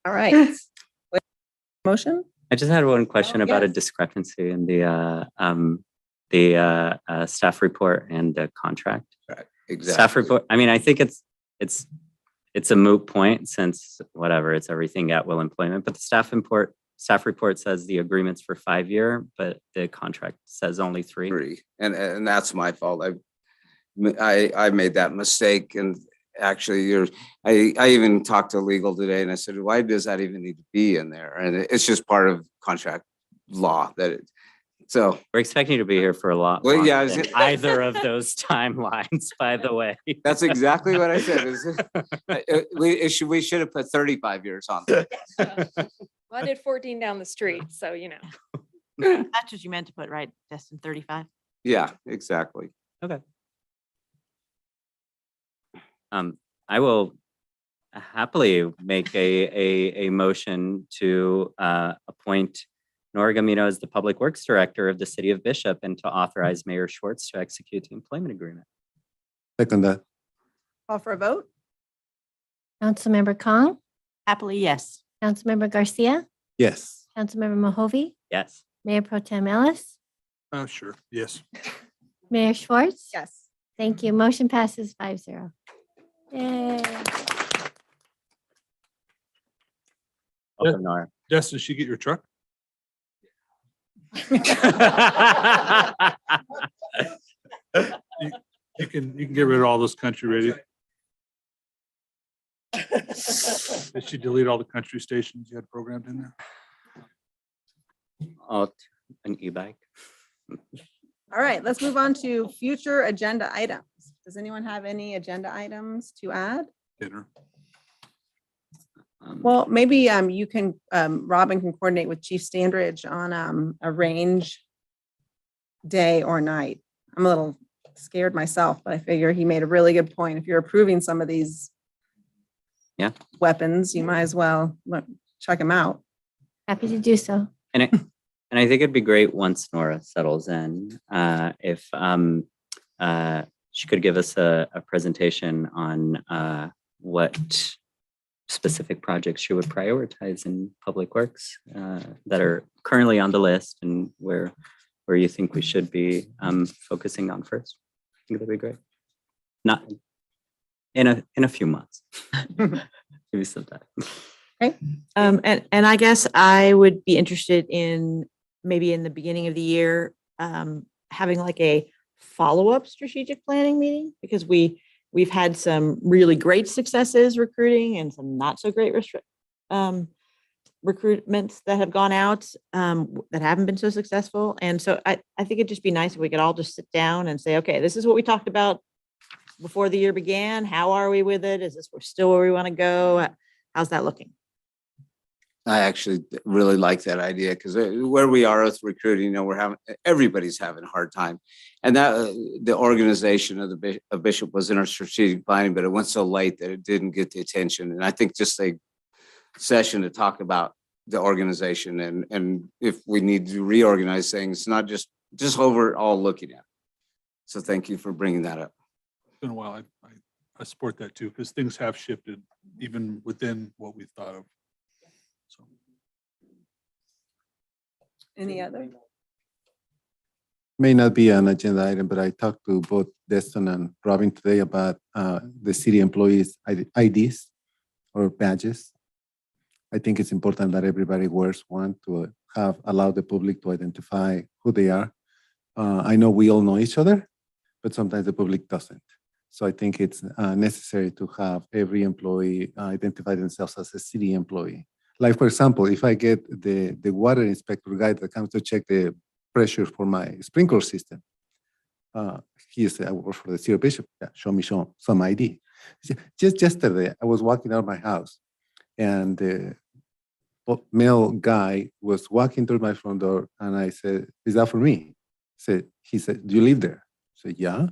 All right. Motion? I just had one question about a yes. discrepancy in the staff report and the contract. Staff report. I mean, I think it's a moot point since whatever, it's everything at will employment. But the staff report says the agreement's for 5-year, but the contract says only 3. 3, and that's my fault. I made that mistake, and actually, I even talked to legal today, and I said, why does that even need to be in there? And it's just part of contract law so we're expecting you to be here for a lot. Well, yeah, longer than either of those timelines, by the way. that's exactly what I said. We should have put 35 years on there. Well, I did 14 down the street. So, you know. That's what you meant to put, right? Destin 35. Yeah, exactly. Okay. I will happily make a motion to appoint Nora Gamino as the Public Works Director of the City of Bishop and to authorize Mayor Schwartz to execute the employment agreement. Second that. Call for a vote? Councilmember Kong, Happily, yes. Councilmember Garcia, Yes. Councilmember Mohovi, Yes. Mayor Pro Tem Ellis, Oh, sure. Yes. Mayor Schwartz. Yes. Thank you. Motion passes 5-0. Yay. Welcome, Nora. Jess, did she get your truck? You can get rid of all those country radio. Did she delete all the country stations you had programmed in there? Oh, an e-bike. All right, let's move on to future agenda items. Does anyone have any agenda items to add? Dinner. Well, maybe you can, Robin can coordinate with Chief Standridge on a range day or night. I'm a little scared myself, but I figure he made a really good point. If you're approving some of these weapons, you might as well check them out. Happy to do so. And And I think it'd be great once Nora settles in, if she could give us a presentation on what specific projects she would prioritize in Public Works that are currently on the list and where you think we should be focusing on first. I think that'd be great. Not in a few months. Give you some time. And I guess I would be interested in maybe in the beginning of the year, having like a follow-up strategic planning meeting, because we've had some really great successes recruiting and some not so great recruitments that have gone out that haven't been so successful. And so I think it'd just be nice if we could all just sit down and say, okay, this is what we talked about before the year began. How are we with it? Is this still where we want to go? How's that looking? I actually really like that idea because where we are with recruiting, everybody's having a hard time. And that the organization of Bishop was in our strategic planning, but it went so late that it didn't get the attention. And I think just a session to talk about the organization and if we need to reorganize things, not just overall looking at it. So thank you for bringing that up. It's been a while. I support that too, because things have shifted even within what we thought of. So. Any other? May not be an agenda item, but I talked to both Destin and Robin today about the city employees' IDs or badges. I think it's important that everybody wears one to allow the public to identify who they are. I know we all know each other, but sometimes the public doesn't. So I think it's necessary to have every employee identify themselves as a city employee. Like, for example, if I get the water inspector guy that comes to check the pressure for my sprinkler system, he said, I work for the City of Bishop. Yeah, show me some ID. Just yesterday, I was walking out of my house and the male guy was walking through my front door and I said, is that for me? He said, do you live there? I said, yeah.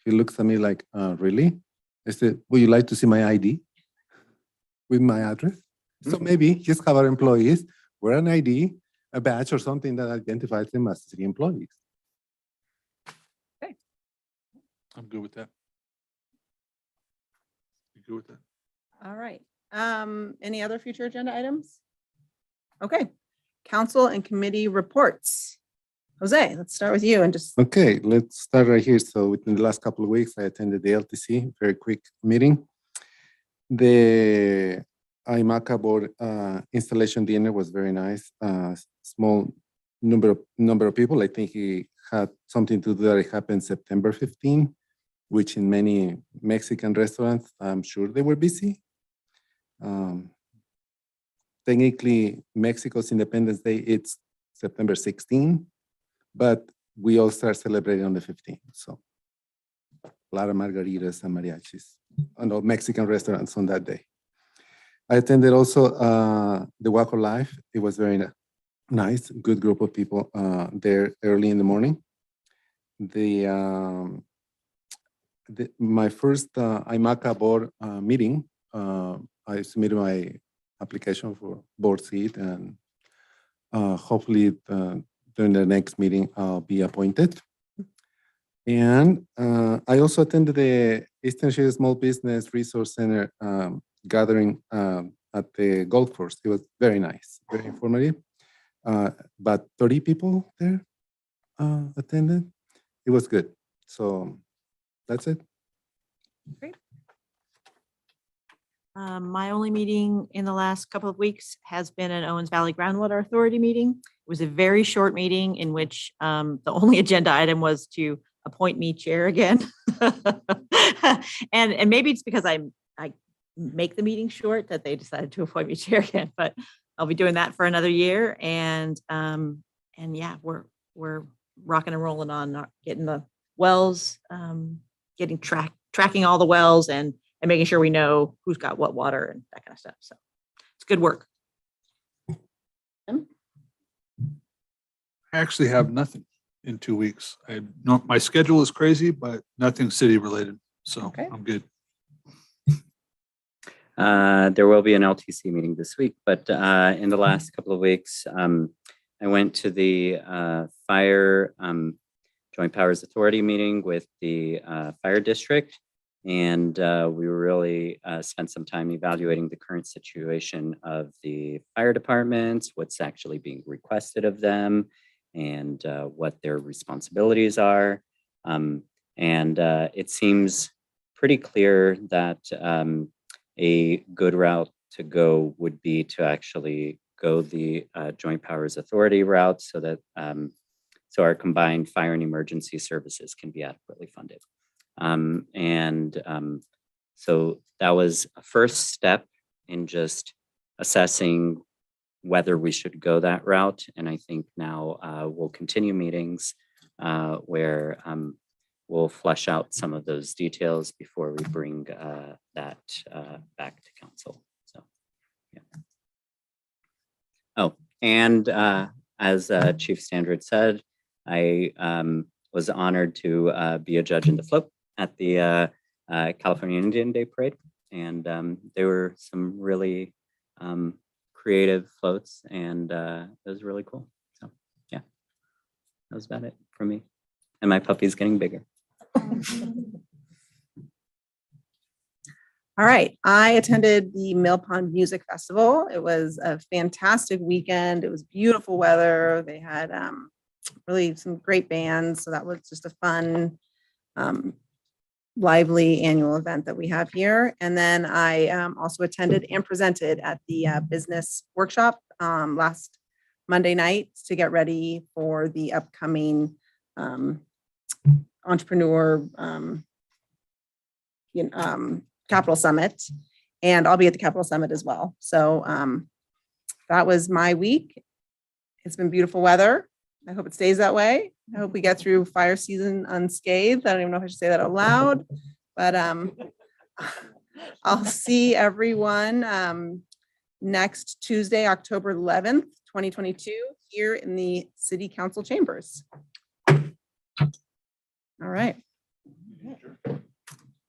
He looks at me like, really? I said, would you like to see my ID with my address? So maybe just have our employees wear an ID, a badge or something that identifies them as city employees. I'm good with that. You good with that? All right. Any other future agenda items? Okay. Council and committee reports. Jose, let's start with you and just. Okay, let's start right here. So within the last couple of weeks, I attended the LTC, very quick meeting. The IMACA board installation dinner was very nice. Small number of people. I think he had something to do that it happened September 15, which in many Mexican restaurants, I'm sure they were busy. Technically, Mexico's Independence Day, it's September 16, but we all start celebrating on the 15th. So a lot of margaritas and mariachis and all Mexican restaurants on that day. I attended also the Walk of Life. It was very nice, good group of people there early in the morning. My first IMACA board meeting, I submitted my application for board seat and hopefully during the next meeting, I'll be appointed. And I also attended the Eastern Shore Small Business Resource Center gathering at the golf course. It was very nice, very informative. About 30 people there attended. It was good. So that's it. Great. My only meeting in the last couple of weeks has been an Owens Valley Groundwater Authority meeting. It was a very short meeting in which the only agenda item was to appoint me chair again. and maybe it's because I make the meeting short that they decided to appoint me chair again, but I'll be doing that for another year. And yeah, we're rocking and rolling on getting the wells, tracking all the wells and making sure we know who's got what water and that kind of stuff. So it's good work. I actually have nothing in 2 weeks. My schedule is crazy, but nothing city related. So Okay. I'm good. There will be an LTC meeting this week, but in the last couple of weeks, I went to the Fire Joint Powers Authority meeting with the Fire District. And we really spent some time evaluating the current situation of the fire departments, what's actually being requested of them, and what their responsibilities are. It seems pretty clear that a good route to go would be to actually go the Joint Powers Authority route so that so our combined fire and emergency services can be adequately funded. So that was a first step in just assessing whether we should go that route. And I think now we'll continue meetings where we'll flesh out some of those details before we bring that back to council. So, yeah. Oh, and as Chief Standard said, I was honored to be a judge in the float at the California Indian Day Parade. And there were some really creative floats, and it was really cool. So yeah, that was about it for me. And my puppy's getting bigger. All right, I attended the Mill Pond Music Festival. It was a fantastic weekend. It was beautiful weather. They had really some great bands. So that was just a fun, lively annual event that we have here. And then I also attended and presented at the business workshop last Monday night to get ready for the upcoming entrepreneur Capital Summit. And I'll be at the Capital Summit as well. So that was my week. It's been beautiful weather. I hope it stays that way. I hope we get through fire season unscathed. I don't even know if I should say that out loud, but I'll see everyone next Tuesday, October 11th, 2022, here in the City Council chambers. All right.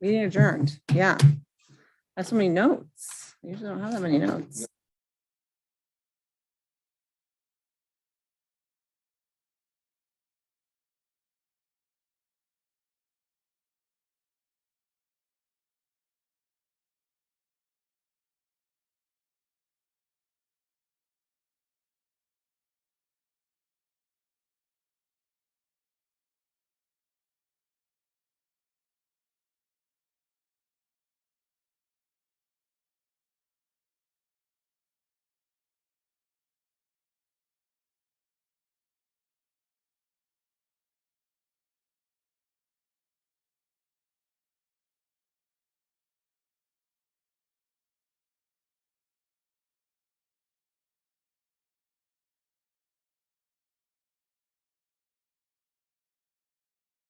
Meeting adjourned. Yeah. That's so many notes. I usually don't have that many notes.